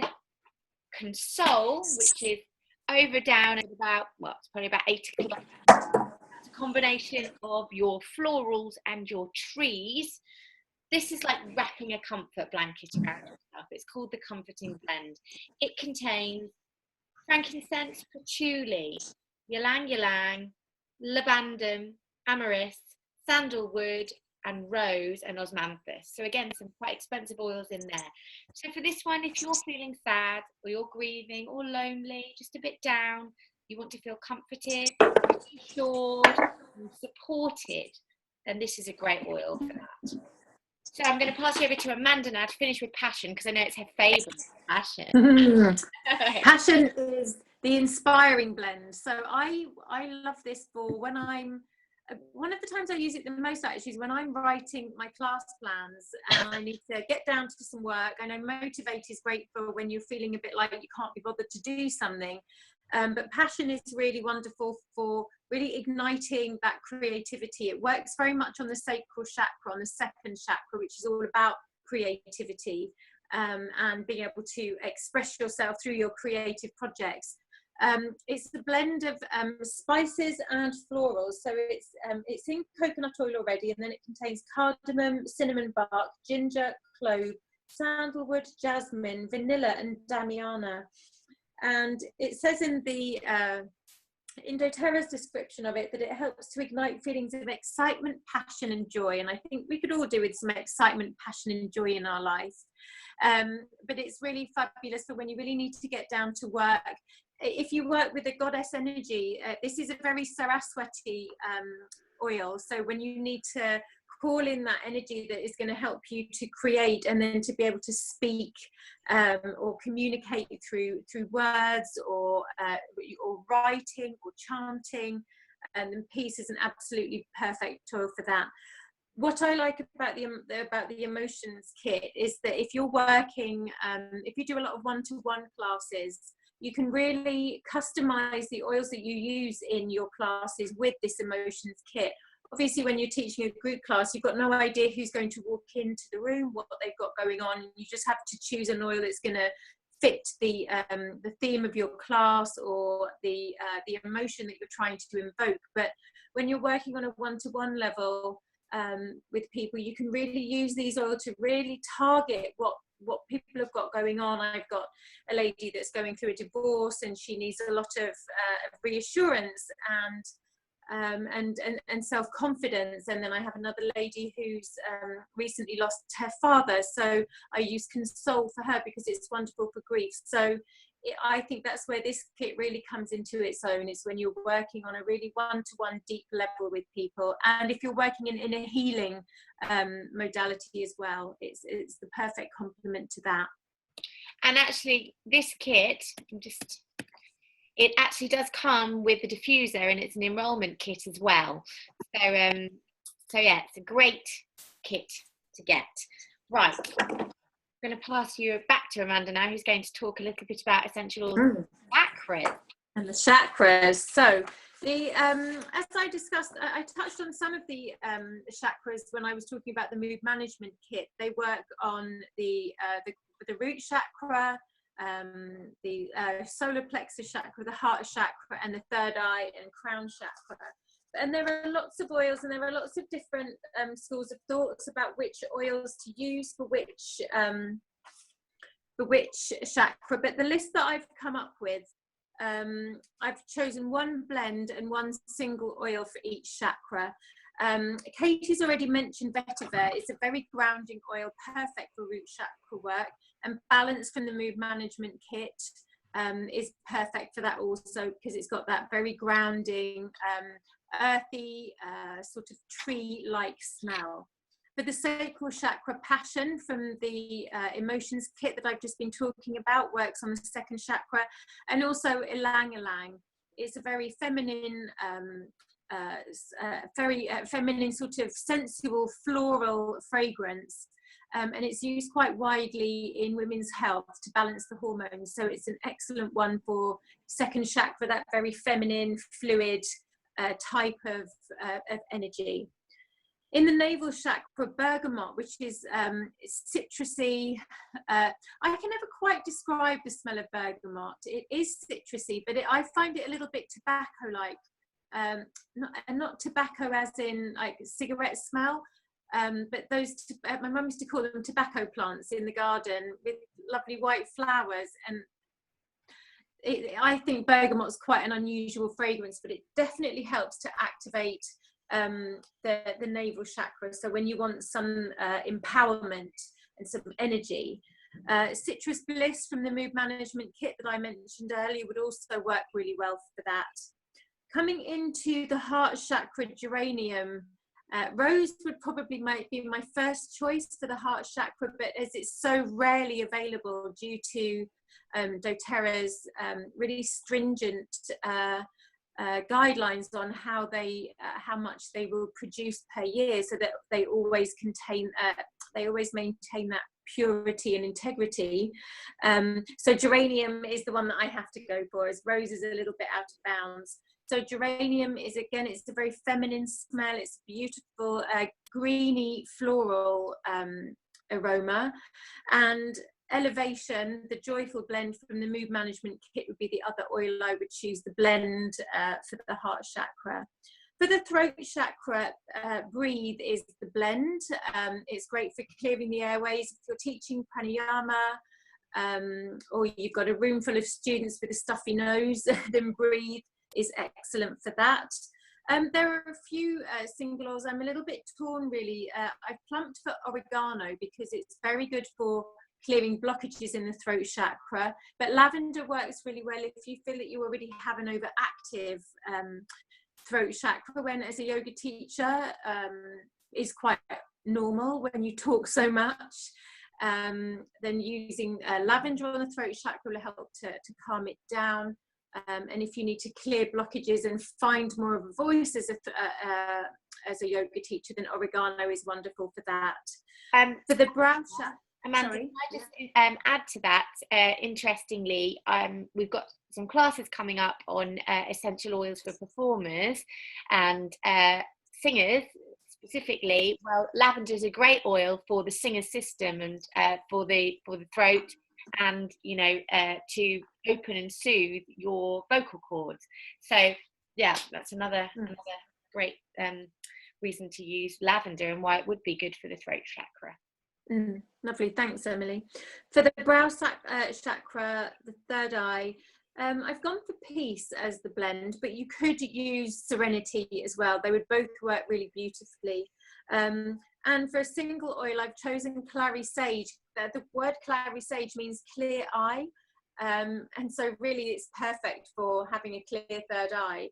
Console, which is down at about, it's probably about 8 o'clock. It's a combination of your florals and your trees. This is like wrapping a comfort blanket around yourself. It's called the Comforting Blend. It contains frankincense, patchouli, ylang ylang, labandum, amyris, sandalwood, and rose and osmanthus. So again, some quite expensive oils in there. So for this one, if you're feeling sad or you're grieving or lonely, just a bit down, you want to feel comforted, assured, and supported, then this is a great oil for that. So I'm going to pass you over to Amanda now to finish with passion, because I know it's her favourite, passion. Passion is the inspiring blend. So I love this for when I'm, one of the times I use it the most actually is when I'm writing my class plans and I need to get down to some work. I know motivate is great for when you're feeling a bit like you can't be bothered to do something. But passion is really wonderful for really igniting that creativity. It works very much on the sacral chakra, on the second chakra, which is all about creativity and being able to express yourself through your creative projects. It's a blend of spices and florals, so it's in coconut oil already, and then it contains cardamom, cinnamon bark, ginger, clove, sandalwood, jasmine, vanilla and damiana. And it says in the in doTERRA's description of it that it helps to ignite feelings of excitement, passion and joy, and I think we could all do with some excitement, passion and joy in our lives. But it's really fabulous for when you really need to get down to work. If you work with a goddess energy, this is a very Saraswati oil, so when you need to call in that energy that is going to help you to create and then to be able to speak or communicate through words or writing or chanting, and peace is an absolutely perfect oil for that. What I like about the emotions kit is that if you're working, if you do a lot of one-to-one classes, you can really customize the oils that you use in your classes with this emotions kit. Obviously, when you're teaching a group class, you've got no idea who's going to walk into the room, what they've got going on. You just have to choose an oil that's going to fit the theme of your class or the emotion that you're trying to invoke. But when you're working on a one-to-one level with people, you can really use these oils to really target what people have got going on. I've got a lady that's going through a divorce and she needs a lot of reassurance and self-confidence, and then I have another lady who's recently lost her father, so I use Console for her because it's wonderful for grief. So I think that's where this kit really comes into its own. It's when you're working on a really one-to-one deep level with people, and if you're working in a healing modality as well, it's the perfect complement to that. And actually this kit, it actually does come with the diffuser, and it's an enrollment kit as well. So yeah, it's a great kit to get. Right, I'm going to pass you back to Amanda now, who's going to talk a little bit about essential chakras. And the chakras. So the as I discussed, I touched on some of the chakras when I was talking about the mood management kit. They work on the root chakra, the solar plexus chakra, the heart chakra, and the third eye and crown chakra. And there are lots of oils, and there are lots of different schools of thoughts about which oils to use for which chakra. But the list that I've come up with, I've chosen one blend and one single oil for each chakra. Katie's already mentioned vetiver. It's a very grounding oil, perfect for root chakra work, and balance from the mood management kit is perfect for that also, because it's got that very grounding, earthy, sort of tree-like smell. For the sacral chakra, passion from the emotions kit that I've just been talking about works on the second chakra, and also ylang ylang. It's a very feminine, feminine sort of sensual floral fragrance, and it's used quite widely in women's health to balance the hormones. So it's an excellent one for second chakra, that very feminine, fluid type of energy. In the navel chakra, bergamot, which is citrusy. I can never quite describe the smell of bergamot. It is citrusy, but I find it a little bit tobacco-like. Not tobacco as in like cigarette smell, but those, my mum used to call them tobacco plants in the garden with lovely white flowers. And I think bergamot's quite an unusual fragrance, but it definitely helps to activate the navel chakra. So when you want some empowerment and some energy, Citrus Bliss from the mood management kit that I mentioned earlier would also work really well for that. Coming into the heart chakra, geranium, rose would probably might be my first choice for the heart chakra, but as it's so rarely available due to doTERRA's really stringent guidelines on how much they will produce per year, so that they always maintain that purity and integrity. So geranium is the one that I have to go for, as rose is a little bit out of bounds. So geranium is, again, it's a very feminine smell. It's beautiful, greeny floral aroma. And Elevation, the joyful blend from the mood management kit, would be the other oil I would choose, the blend for the heart chakra. For the throat chakra, Breathe is the blend. It's great for clearing the airways. If you're teaching pranayama, or you've got a room full of students with a stuffy nose, then Breathe is excellent for that. There are a few single oils. I'm a little bit torn, really. I've plumped for oregano because it's very good for clearing blockages in the throat chakra, but lavender works really well if you feel that you already have an overactive throat chakra, when as a yoga teacher is quite normal when you talk so much. Then using lavender on the throat chakra will help to calm it down. And if you need to clear blockages and find more of a voice as a yoga teacher, then oregano is wonderful for that. For the brow chakra, Amanda, sorry. can I just add to that? Interestingly, we've got some classes coming up on essential oils for performers and singers specifically. Well, lavender is a great oil for the singer system and for the throat, and to open and soothe your vocal cords. So yeah, that's another great reason to use lavender, and why it would be good for the throat chakra. Lovely, thanks, Emily. For the brow chakra, the third eye, I've gone for Peace as the blend, but you could use Serenity as well. They would both work really beautifully. And for a single oil, I've chosen Clary Sage. The word Clary Sage means clear eye, and so really it's perfect for having a clear third eye.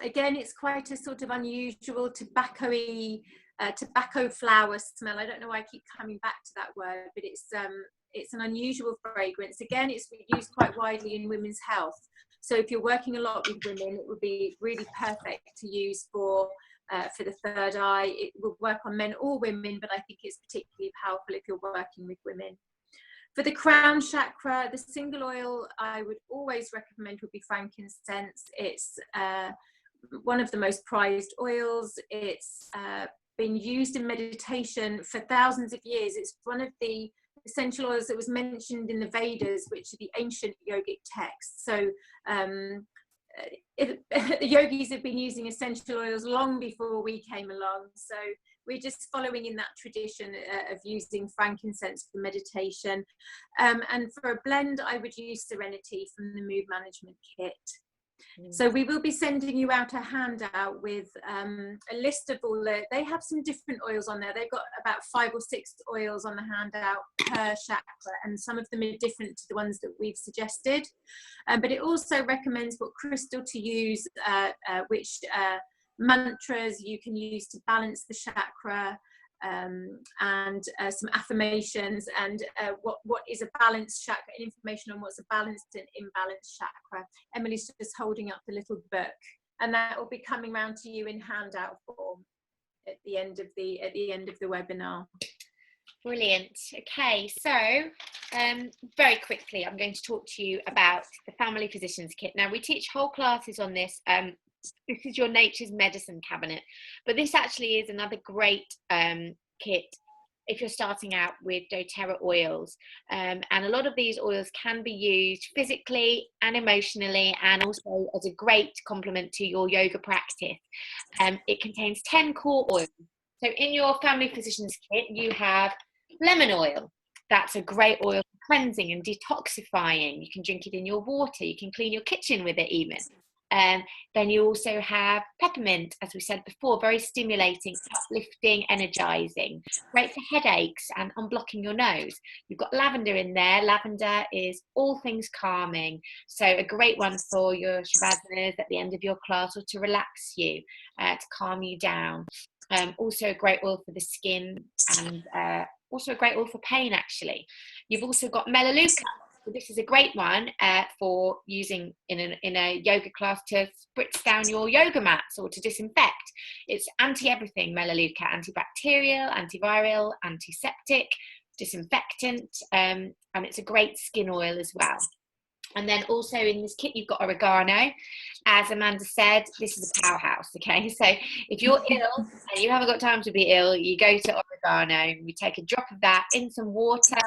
Again, it's quite a sort of unusual tobacco-y, tobacco flower smell. I don't know why I keep coming back to that word, but it's an unusual fragrance. Again, it's used quite widely in women's health. So if you're working a lot with women, it would be really perfect to use for the third eye. It will work on men or women, but I think it's particularly powerful if you're working with women. For the crown chakra, the single oil I would always recommend would be frankincense. It's one of the most prized oils. It's been used in meditation for thousands of years. It's one of the essential oils that was mentioned in the Vedas, which are the ancient yogic texts. So the yogis have been using essential oils long before we came along. So we're just following in that tradition of using frankincense for meditation. And for a blend, I would use Serenity from the mood management kit. So we will be sending you out a handout with a list of all they have some different oils on there. They've got about 5 or 6 oils on the handout per chakra, and some of them are different to the ones that we've suggested. But it also recommends what crystal to use, which mantras you can use to balance the chakra, and some affirmations, and what is a balanced chakra, and information on what's a balanced and imbalanced chakra. Emily's just holding up the little book, and that will be coming around to you in handout form at the end of the webinar. Brilliant. Okay, so very quickly I'm going to talk to you about the Family Physicians Kit. Now, we teach whole classes on this. This is your Nature's Medicine cabinet, but this actually is another great kit if you're starting out with doTERRA oils, and a lot of these oils can be used physically and emotionally, and also as a great complement to your yoga practice. It contains 10 core oils. So in your Family Physicians Kit you have lemon oil. That's a great oil for cleansing and detoxifying. You can drink it in your water, you can clean your kitchen with it even. Then you also have peppermint, as we said before, very stimulating, uplifting, energizing, great for headaches and unblocking your nose. You've got lavender in there. Lavender is all things calming, so a great one for your shavasana at the end of your class, or to relax you, to calm you down. Also a great oil for the skin, and also a great oil for pain, actually. You've also got Melaleuca. So this is a great one for using in a yoga class to spritz down your yoga mats or to disinfect. It's anti-everything, Melaleuca, antibacterial, antiviral, antiseptic, disinfectant, and it's a great skin oil as well. And then also in this kit, you've got oregano. As Amanda said, this is a powerhouse, okay? So if you're ill and you haven't got time to be ill, you go to oregano. You take a drop of that in some water.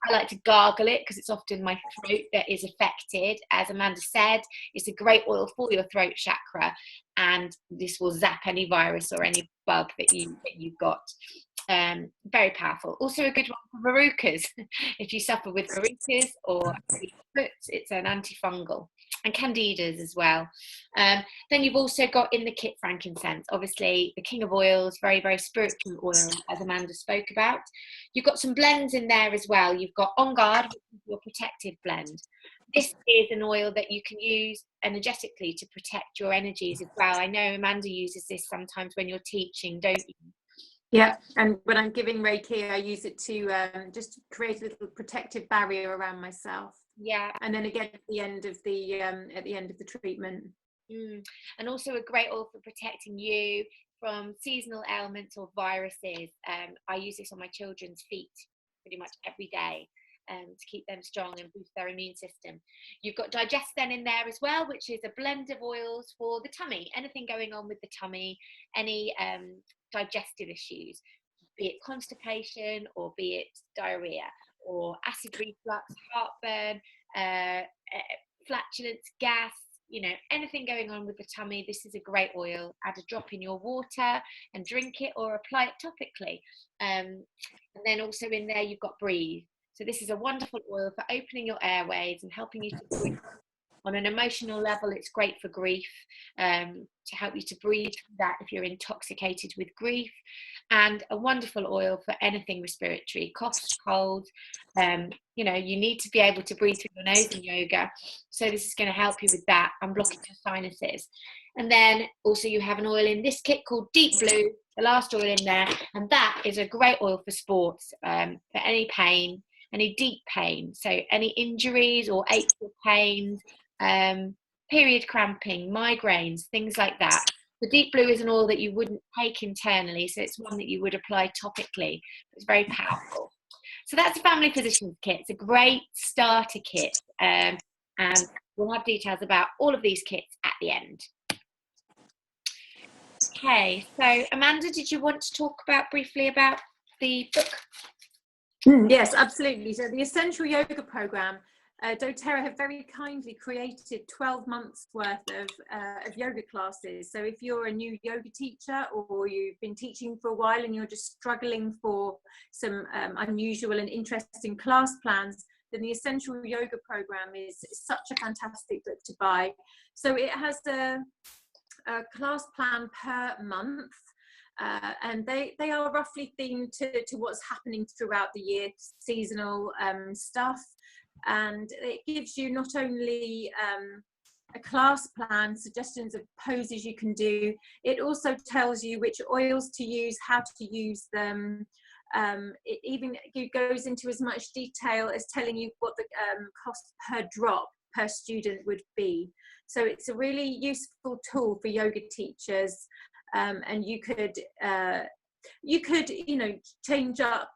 I like to gargle it because it's often my throat that is affected. As Amanda said, it's a great oil for your throat chakra, and this will zap any virus or any bug that you've got. Very powerful. Also a good one for verrucas. If you suffer with verrucas or it's an antifungal, and candidas as well. Then you've also got in the kit frankincense, obviously the king of oils, very, very spiritual oil, as Amanda spoke about. You've got some blends in there as well. You've got On Guard, which is your protective blend. This is an oil that you can use energetically to protect your energies as well. I know Amanda uses this sometimes when you're teaching, don't you? Yeah, and when I'm giving Reiki, I use it to just create a little protective barrier around myself. Yeah, and then again at the end of the treatment. And also a great oil for protecting you from seasonal ailments or viruses. I use this on my children's feet pretty much every day to keep them strong and boost their immune system. You've got Digesten in there as well, which is a blend of oils for the tummy. Anything going on with the tummy, any digestive issues, be it constipation or be it diarrhea or acid reflux, heartburn, flatulence, gas, anything going on with the tummy. This is a great oil. Add a drop in your water and drink it, or apply it topically. And then also in there you've got Breathe. So this is a wonderful oil for opening your airways and helping you to breathe. On an emotional level, it's great for grief, to help you to breathe through that if you're intoxicated with grief. And a wonderful oil for anything respiratory, coughs, colds. You need to be able to breathe through your nose in yoga. So this is going to help you with that, unblocking your sinuses. And then also you have an oil in this kit called Deep Blue, the last oil in there. And that is a great oil for sports, for any pain, any deep pain. So any injuries or aches or pains, period cramping, migraines, things like that. The Deep Blue is an oil that you wouldn't take internally, so it's one that you would apply topically. It's very powerful. So that's a family physician's kit. It's a great starter kit, and we'll have details about all of these kits at the end. Okay, so Amanda, did you want to talk briefly about the book? Yes, absolutely. So the Essential Yoga Program, doTERRA have very kindly created 12 months worth of yoga classes. So if you're a new yoga teacher, or you've been teaching for a while and you're just struggling for some unusual and interesting class plans, then the Essential Yoga Program is such a fantastic book to buy. So it has a class plan per month. And they are roughly themed to what's happening throughout the year, seasonal stuff. And it gives you not only a class plan, suggestions of poses you can do, it also tells you which oils to use, how to use them. It even goes into as much detail as telling you what the cost per drop per student would be. So it's a really useful tool for yoga teachers. And you could change up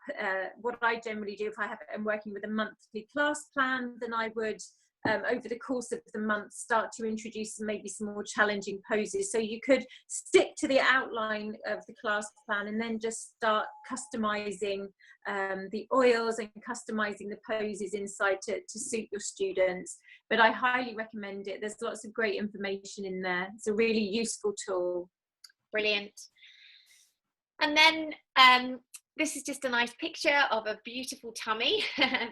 what I generally do. If I'm working with a monthly class plan, then I would over the course of the month start to introduce maybe some more challenging poses. So you could stick to the outline of the class plan and then just start customizing the oils and customizing the poses inside to suit your students. But I highly recommend it. There's lots of great information in there. It's a really useful tool. Brilliant. And then this is just a nice picture of a beautiful tummy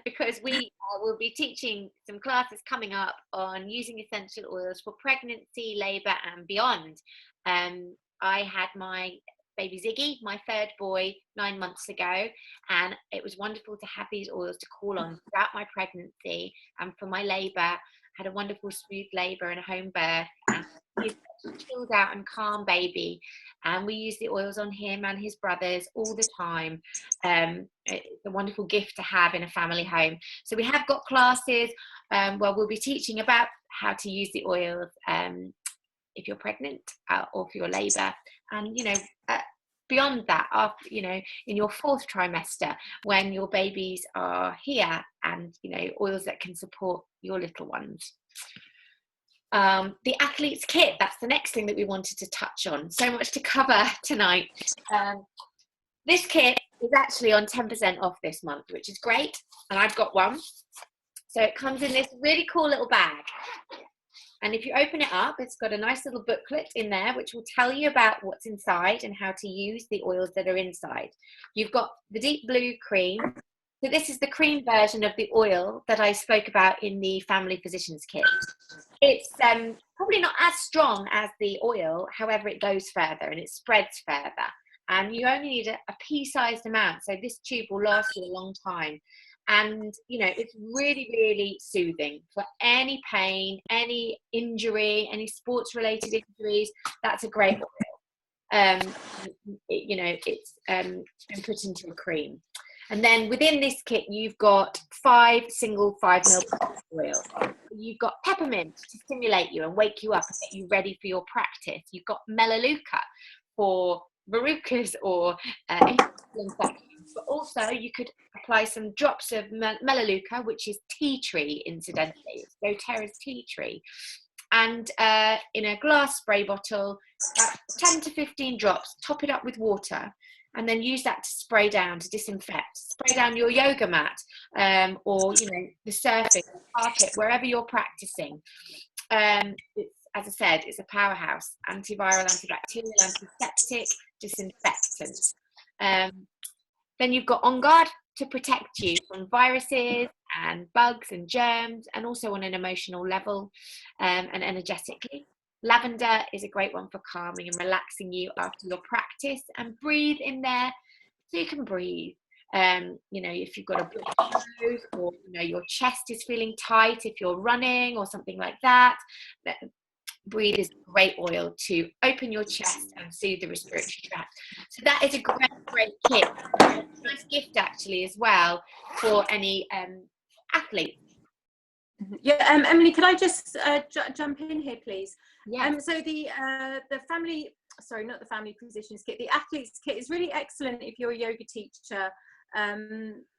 because we will be teaching some classes coming up on using essential oils for pregnancy, labour and beyond. I had my baby Ziggy, my third boy, 9 months ago, and it was wonderful to have these oils to call on throughout my pregnancy and for my labour. Had a wonderful smooth labour and home birth, and he's a chilled out and calm baby, and we use the oils on him and his brothers all the time. It's a wonderful gift to have in a family home. So we have got classes where we'll be teaching about how to use the oils if you're pregnant or for your labour, and beyond that, after, in your 4th trimester, when your babies are here, and oils that can support your little ones. The athlete's kit, that's the next thing that we wanted to touch on. So much to cover tonight. This kit is actually on 10% off this month, which is great, and I've got one. So it comes in this really cool little bag. And if you open it up, it's got a nice little booklet in there, which will tell you about what's inside and how to use the oils that are inside. You've got the deep blue cream. So this is the cream version of the oil that I spoke about in the family physician's kit. It's probably not as strong as the oil, however, it goes further and it spreads further. And you only need a pea-sized amount, so this tube will last you a long time. And, it's really, really soothing for any pain, any injury, any sports-related injuries. That's a great oil. It's been put into a cream. And then within this kit, you've got 5 single 5 ml oil. You've got peppermint to stimulate you and wake you up and get you ready for your practice. You've got melaleuca for verrucas or infections. But also you could apply some drops of melaleuca, which is tea tree, incidentally. It's doTERRA's tea tree. And in a glass spray bottle, 10 to 15 drops, top it up with water, and then use that to spray down, to disinfect. Spray down your yoga mat or, the surface, the carpet, wherever you're practicing. It's, as I said, it's a powerhouse. Antiviral, antibacterial, antiseptic, disinfectant. Then you've got On Guard to protect you from viruses and bugs and germs, and also on an emotional level and energetically. Lavender is a great one for calming and relaxing you after your practice, and breathe in there so you can breathe. If you've got a blocked nose, or your chest is feeling tight if you're running or something like that, breathe is a great oil to open your chest and soothe the respiratory tract. So that is a great kit. Nice gift actually as well for any athlete. Yeah, Emily, could I just jump in here, please? Yeah. So the family, sorry, not the family physician's kit, the athlete's kit is really excellent if you're a yoga teacher.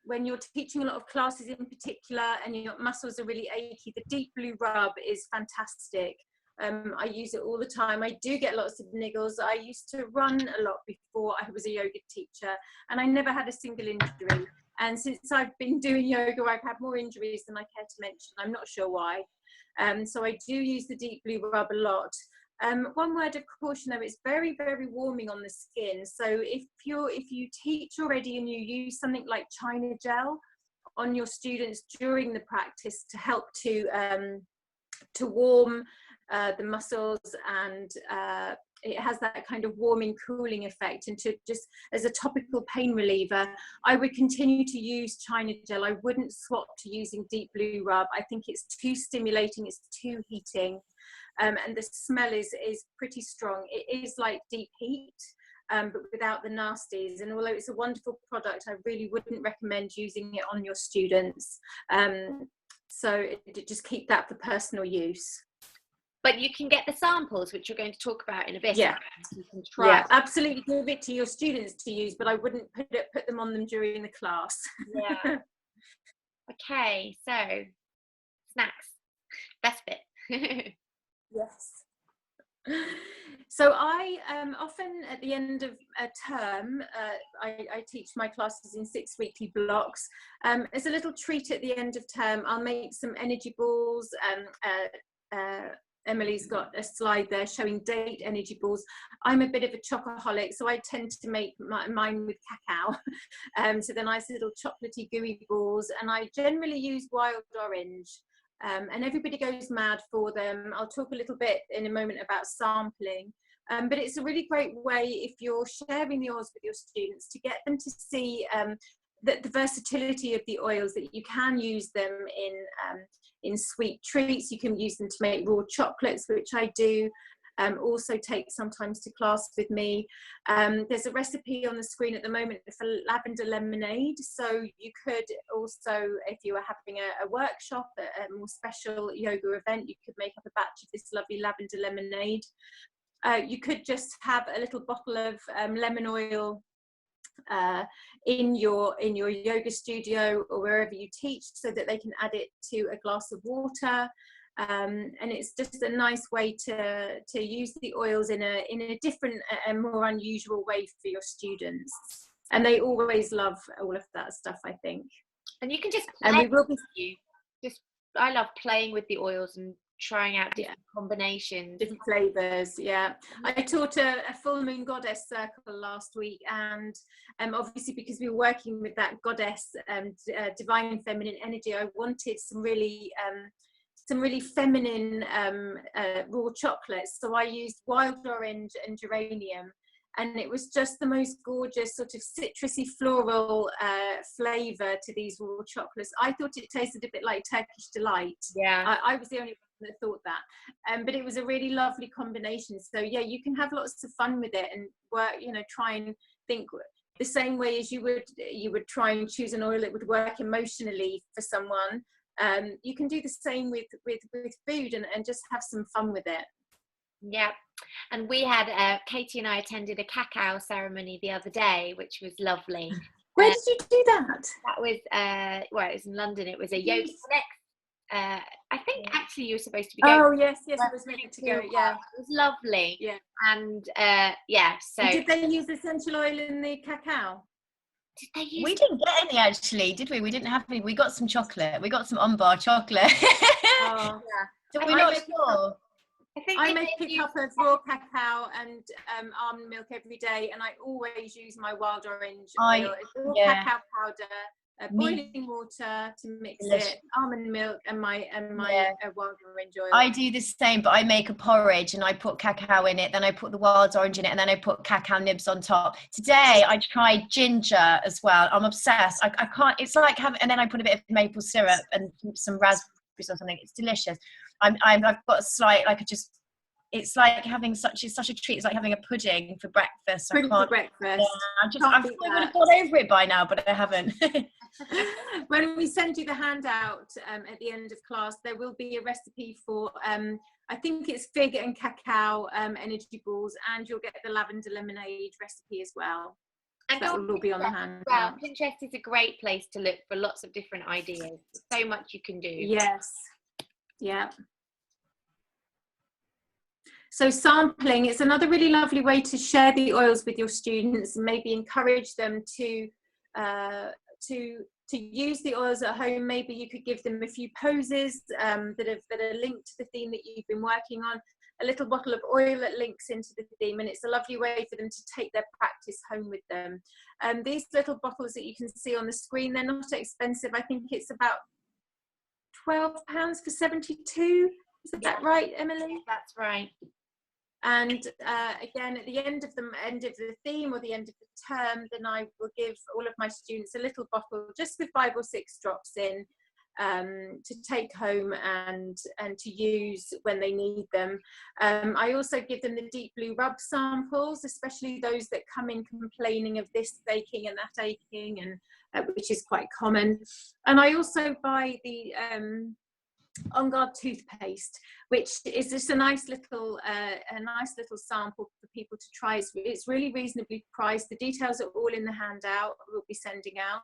When you're teaching a lot of classes in particular and your muscles are really achy, the deep blue rub is fantastic. I use it all the time. I do get lots of niggles. I used to run a lot before I was a yoga teacher, and I never had a single injury. And since I've been doing yoga, I've had more injuries than I care to mention. I'm not sure why. So I do use the deep blue rub a lot. One word of caution though, it's very, very warming on the skin. So if you teach already and you use something like China gel on your students during the practice to help to warm the muscles, and it has that kind of warming, cooling effect, and to just as a topical pain reliever, I would continue to use China gel. I wouldn't swap to using deep blue rub. I think it's too stimulating, it's too heating, and the smell is pretty strong. It is like deep heat, but without the nasties. And although it's a wonderful product, I really wouldn't recommend using it on your students. So just keep that for personal use. But you can get the samples, which you're going to talk about in a bit. Yeah, you can try. Yeah, absolutely. Give it to your students to use, but I wouldn't put them on them during the class. Yeah. Okay, so snacks. Best bit. Yes. So I often at the end of a term, I teach my classes in 6 weekly blocks. As a little treat at the end of term, I'll make some energy balls, Emily's got a slide there showing date energy balls. I'm a bit of a chocoholic, so I tend to make mine with cacao. So the nice little chocolatey gooey balls, and I generally use wild orange. And everybody goes mad for them. I'll talk a little bit in a moment about sampling. But it's a really great way, if you're sharing the oils with your students, to get them to see the versatility of the oils, that you can use them in sweet treats. You can use them to make raw chocolates, which I do. Also take sometimes to class with me. There's a recipe on the screen at the moment for lavender lemonade. So you could also, if you were having a workshop, a more special yoga event, you could make up a batch of this lovely lavender lemonade. You could just have a little bottle of lemon oil in your yoga studio or wherever you teach, so that they can add it to a glass of water. And it's just a nice way to use the oils in a different and more unusual way for your students, and they always love all of that stuff, I think. And you can just and we will be I love playing with the oils and trying out different combinations, different flavors. I taught a full moon goddess circle last week, and obviously because we were working with that goddess divine feminine energy, I wanted some really feminine raw chocolates. So I used wild orange and geranium, and it was just the most gorgeous sort of citrusy floral flavour to these raw chocolates. I thought it tasted a bit like Turkish Delight. I was the only one that thought that, but it was a really lovely combination. So yeah, you can have lots of fun with it and work, try and think the same way as you would try and choose an oil that would work emotionally for someone. You can do the same with food and just have some fun with it. Yeah. And we had Katie and I attended a cacao ceremony the other day, which was lovely. Where did you do that? That was it was in London. It was a yoga connect. I think actually you were supposed to be going. Oh yes, I was meant to go. Yeah, it was lovely. Yeah, and so and did they use essential oil in the cacao? We didn't get any, actually, did we? We didn't have any. We got some chocolate. We got some on-bar chocolate. Oh yeah. We're not sure. I make pick up of raw cacao and almond milk every day, and I always use my wild orange oil. It's raw cacao powder, boiling water to mix it, almond milk, and my wild orange oil. I do the same, but I make a porridge and I put cacao in it, then I put the wild orange in it, and then I put cacao nibs on top. Today I tried ginger as well. I'm obsessed. I can't. It's like having, and then I put a bit of maple syrup and some raspberries or something. It's delicious. I've got a slight, it's like having such a treat. It's like having a pudding for breakfast. For breakfast. Yeah, I would have got over it by now, but I haven't. When we send you the handout at the end of class, there will be a recipe for I think it's fig and cacao energy balls, and you'll get the lavender lemonade recipe as well. And that will all be on the handout. Well, Pinterest is a great place to look for lots of different ideas. So much you can do. Yes. Yeah. So sampling is another really lovely way to share the oils with your students and maybe encourage them to use the oils at home. Maybe you could give them a few poses that are linked to the theme that you've been working on, a little bottle of oil that links into the theme, and it's a lovely way for them to take their practice home with them. These little bottles that you can see on the screen, they're not expensive. I think it's about £12 for 72. Is that right, Emily? That's right. And again, at the end of the theme or the end of the term, then I will give all of my students a little bottle just with 5 or 6 drops in to take home and to use when they need them. I also give them the deep blue rub samples, especially those that come in complaining of this aching and that aching, and which is quite common. And I also buy the On Guard toothpaste, which is just a nice little sample for people to try. It's really reasonably priced. The details are all in the handout we'll be sending out.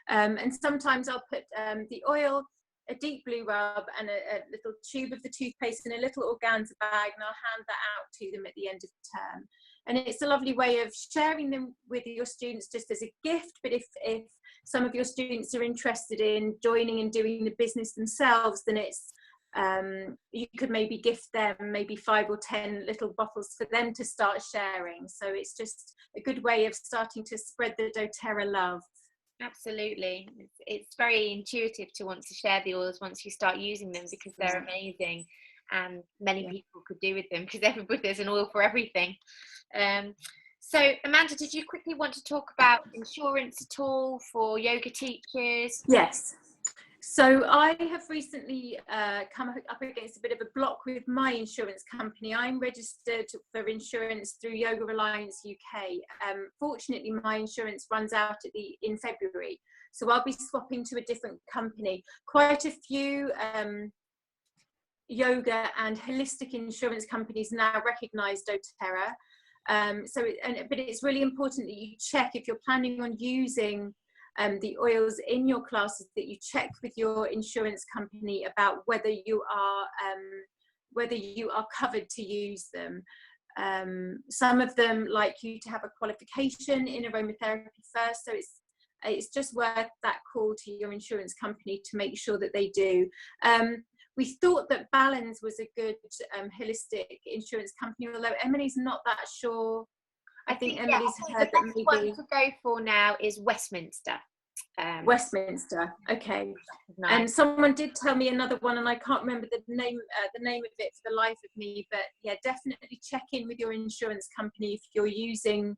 And sometimes I'll put the oil, a deep blue rub, and a little tube of the toothpaste in a little organza bag, and I'll hand that out to them at the end of the term. And it's a lovely way of sharing them with your students just as a gift. But if some of your students are interested in joining and doing the business themselves, then it's you could maybe gift them maybe 5 or 10 little bottles for them to start sharing. So it's just a good way of starting to spread the doTERRA love. Absolutely. It's very intuitive to want to share the oils once you start using them, because they're amazing and many people could do with them, because there's an oil for everything. So Amanda, did you quickly want to talk about insurance at all for yoga teachers? Yes. So I have recently come up against a bit of a block with my insurance company. I'm registered for insurance through Yoga Alliance UK. Fortunately, my insurance runs out in February, so I'll be swapping to a different company. Quite a few yoga and holistic insurance companies now recognise doTERRA. But it's really important that you check, if you're planning on using the oils in your classes, that you check with your insurance company about whether you are covered to use them. Some of them like you to have a qualification in aromatherapy first, so it's just worth that call to your insurance company to make sure that they do. We thought that Balance was a good holistic insurance company, although Emily's not that sure. I think Emily's heard that maybe one to go for now is Westminster. Westminster, okay. Nice. And someone did tell me another one, and I can't remember the name of it for the life of me. But yeah, definitely check in with your insurance company if you're using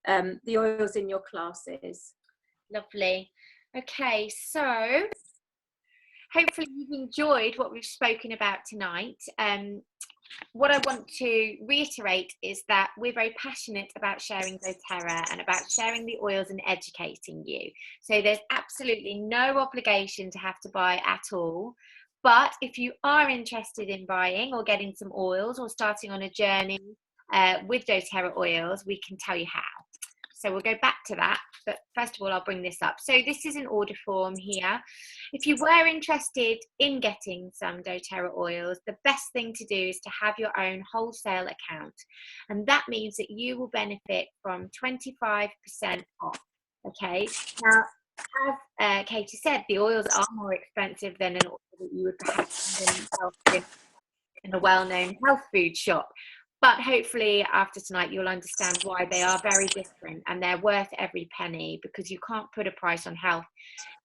the oils in your classes. Lovely. Okay, so hopefully you've enjoyed what we've spoken about tonight. What I want to reiterate is that we're very passionate about sharing doTERRA and about sharing the oils and educating you. So there's absolutely no obligation to have to buy at all. But if you are interested in buying or getting some oils or starting on a journey with doTERRA oils, we can tell you how. So we'll go back to that, but first of all, I'll bring this up. So this is an order form here. If you were interested in getting some doTERRA oils, the best thing to do is to have your own wholesale account. And that means that you will benefit from 25% off, okay? Now, as Katie said, the oils are more expensive than an oil that you would perhaps find in a well-known health food shop. But hopefully after tonight, you'll understand why they are very different, and they're worth every penny, because you can't put a price on health.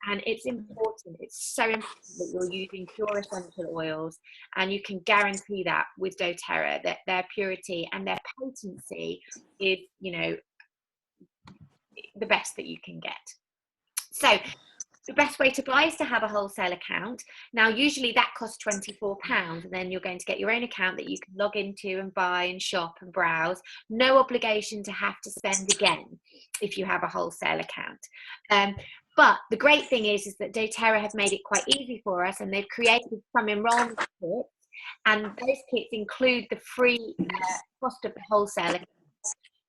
And it's important, it's so important that you're using pure essential oils, and you can guarantee that with doTERRA, that their purity and their potency is, you know, the best that you can get. So the best way to buy is to have a wholesale account. Now, usually that costs £24, and then you're going to get your own account that you can log into and buy and shop and browse. No obligation to have to spend again if you have a wholesale account. But the great thing is that doTERRA have made it quite easy for us, and they've created some enrollment kits, and those kits include the free cost of the wholesale account.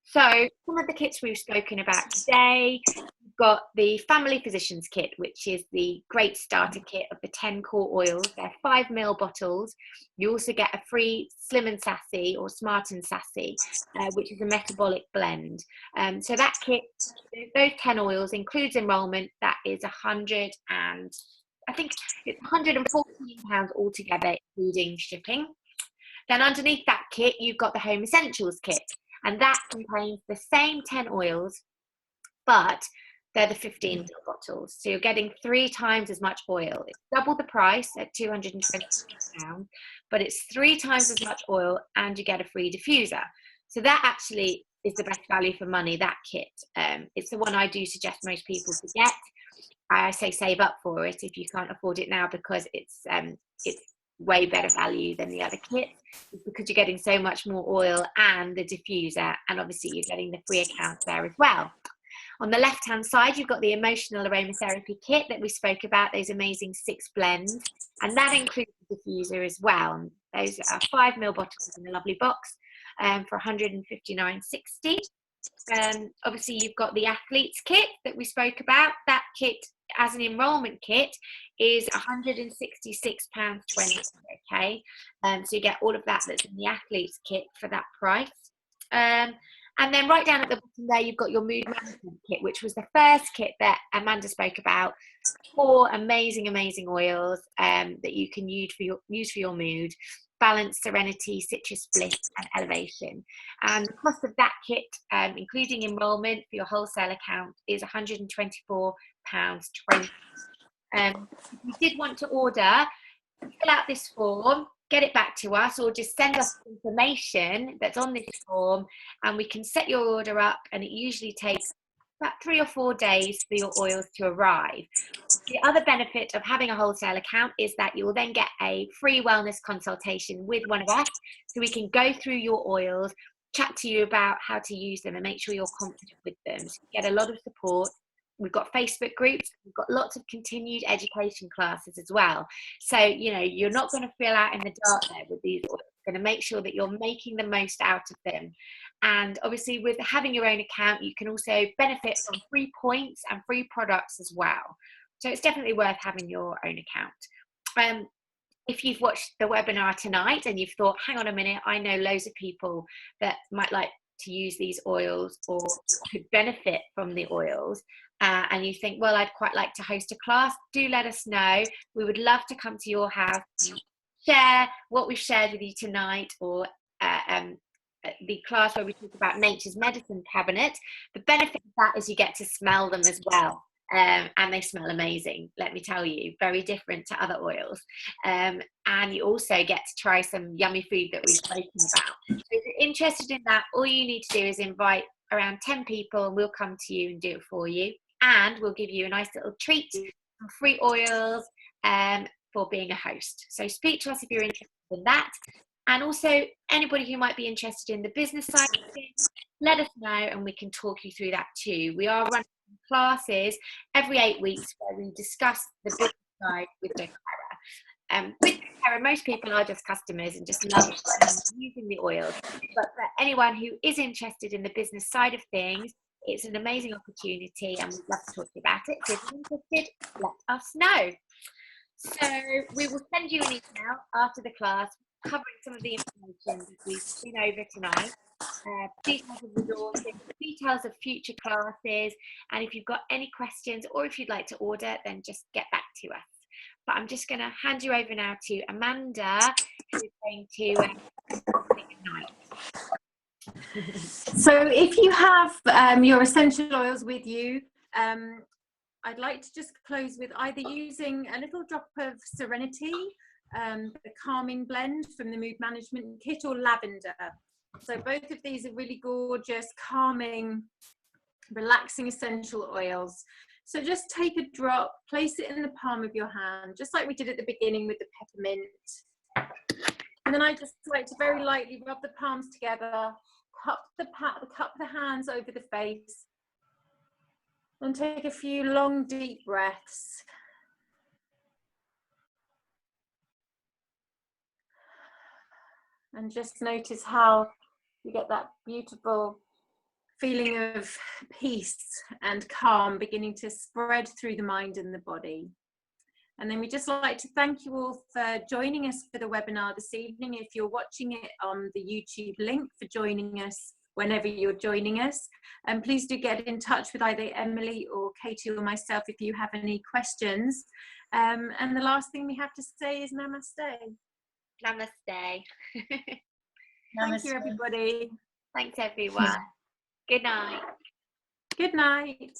So some of the kits we've spoken about today, we've got the Family Physicians Kit, which is the great starter kit of the 10 core oils. They're 5 ml bottles. You also get a free Slim and Sassy or Smart and Sassy, which is a metabolic blend. So that kit, those 10 oils, includes enrolment. That is £114 altogether, including shipping. Then underneath that kit, you've got the Home Essentials Kit. And that contains the same 10 oils, but they're the 15 ml bottles. So you're getting 3 times as much oil. It's double the price at £220, but it's 3 times as much oil, and you get a free diffuser. So that actually is the best value for money, that kit. It's the one I do suggest most people to get. I say save up for it if you can't afford it now, because it's way better value than the other kit, because you're getting so much more oil and the diffuser, and obviously you're getting the free account there as well. On the left hand side, you've got the Emotional Aromatherapy Kit that we spoke about, those amazing 6 blends, and that includes the diffuser as well. Those are 5 ml bottles in a lovely box for £159.60. Obviously you've got the Athletes Kit that we spoke about. That kit as an enrolment kit is £166.20, okay? So you get all of that that's in the Athletes Kit for that price. And then right down at the bottom there, you've got your mood management kit, which was the first kit that Amanda spoke about. 4 amazing, amazing oils that you can use for your mood: balance, serenity, citrus, bliss, and elevation. And the cost of that kit, including enrolment for your wholesale account, is £124.20. If you did want to order, fill out this form, get it back to us, or just send us information that's on this form, and we can set your order up. And it usually takes about 3 or 4 days for your oils to arrive. The other benefit of having a wholesale account is that you will then get a free wellness consultation with one of us, so we can go through your oils, chat to you about how to use them, and make sure you're confident with them. So you get a lot of support. We've got Facebook groups, we've got lots of continued education classes as well. So, you know, you're not going to feel out in the dark there with these oils. You're going to make sure that you're making the most out of them. And obviously with having your own account, you can also benefit from free points and free products as well. So it's definitely worth having your own account. If you've watched the webinar tonight and you've thought, hang on a minute, I know loads of people that might like to use these oils or could benefit from the oils, and you think, well, I'd quite like to host a class, do let us know. We would love to come to your house, share what we've shared with you tonight, or the class where we talk about Nature's Medicine Cabinet. The benefit of that is you get to smell them as well. And they smell amazing, let me tell you, very different to other oils. And you also get to try some yummy food that we've spoken about. So if you're interested in that, all you need to do is invite around 10 people and we'll come to you and do it for you. And we'll give you a nice little treat, some free oils for being a host. So speak to us if you're interested in that. And also anybody who might be interested in the business side of things, let us know and we can talk you through that too. We are running classes every 8 weeks where we discuss the business side with doTERRA. With doTERRA, most people are just customers and just love using the oils. But for anyone who is interested in the business side of things, it's an amazing opportunity and we'd love to talk to you about it. So if you're interested, let us know. So we will send you an email after the class covering some of the information that we've been over tonight. Details of resources, details of future classes, and if you've got any questions or if you'd like to order, then just get back to us. But I'm just going to hand you over now to Amanda, who's going to say goodnight. So if you have your essential oils with you, I'd like to just close with either using a little drop of Serenity, the calming blend from the Mood Management Kit, or lavender. So both of these are really gorgeous, calming, relaxing essential oils. So just take a drop, place it in the palm of your hand, just like we did at the beginning with the peppermint. And then I just like to very lightly rub the palms together, cup the hands over the face, and take a few long, deep breaths. And just notice how you get that beautiful feeling of peace and calm beginning to spread through the mind and the body. And then we just like to thank you all for joining us for the webinar this evening. If you're watching it on the YouTube link, for joining us whenever you're joining us. And please do get in touch with either Emily or Katie or myself if you have any questions. And the last thing we have to say is namaste. Namaste. Thank you, everybody. Thanks, everyone. Good night. Good night.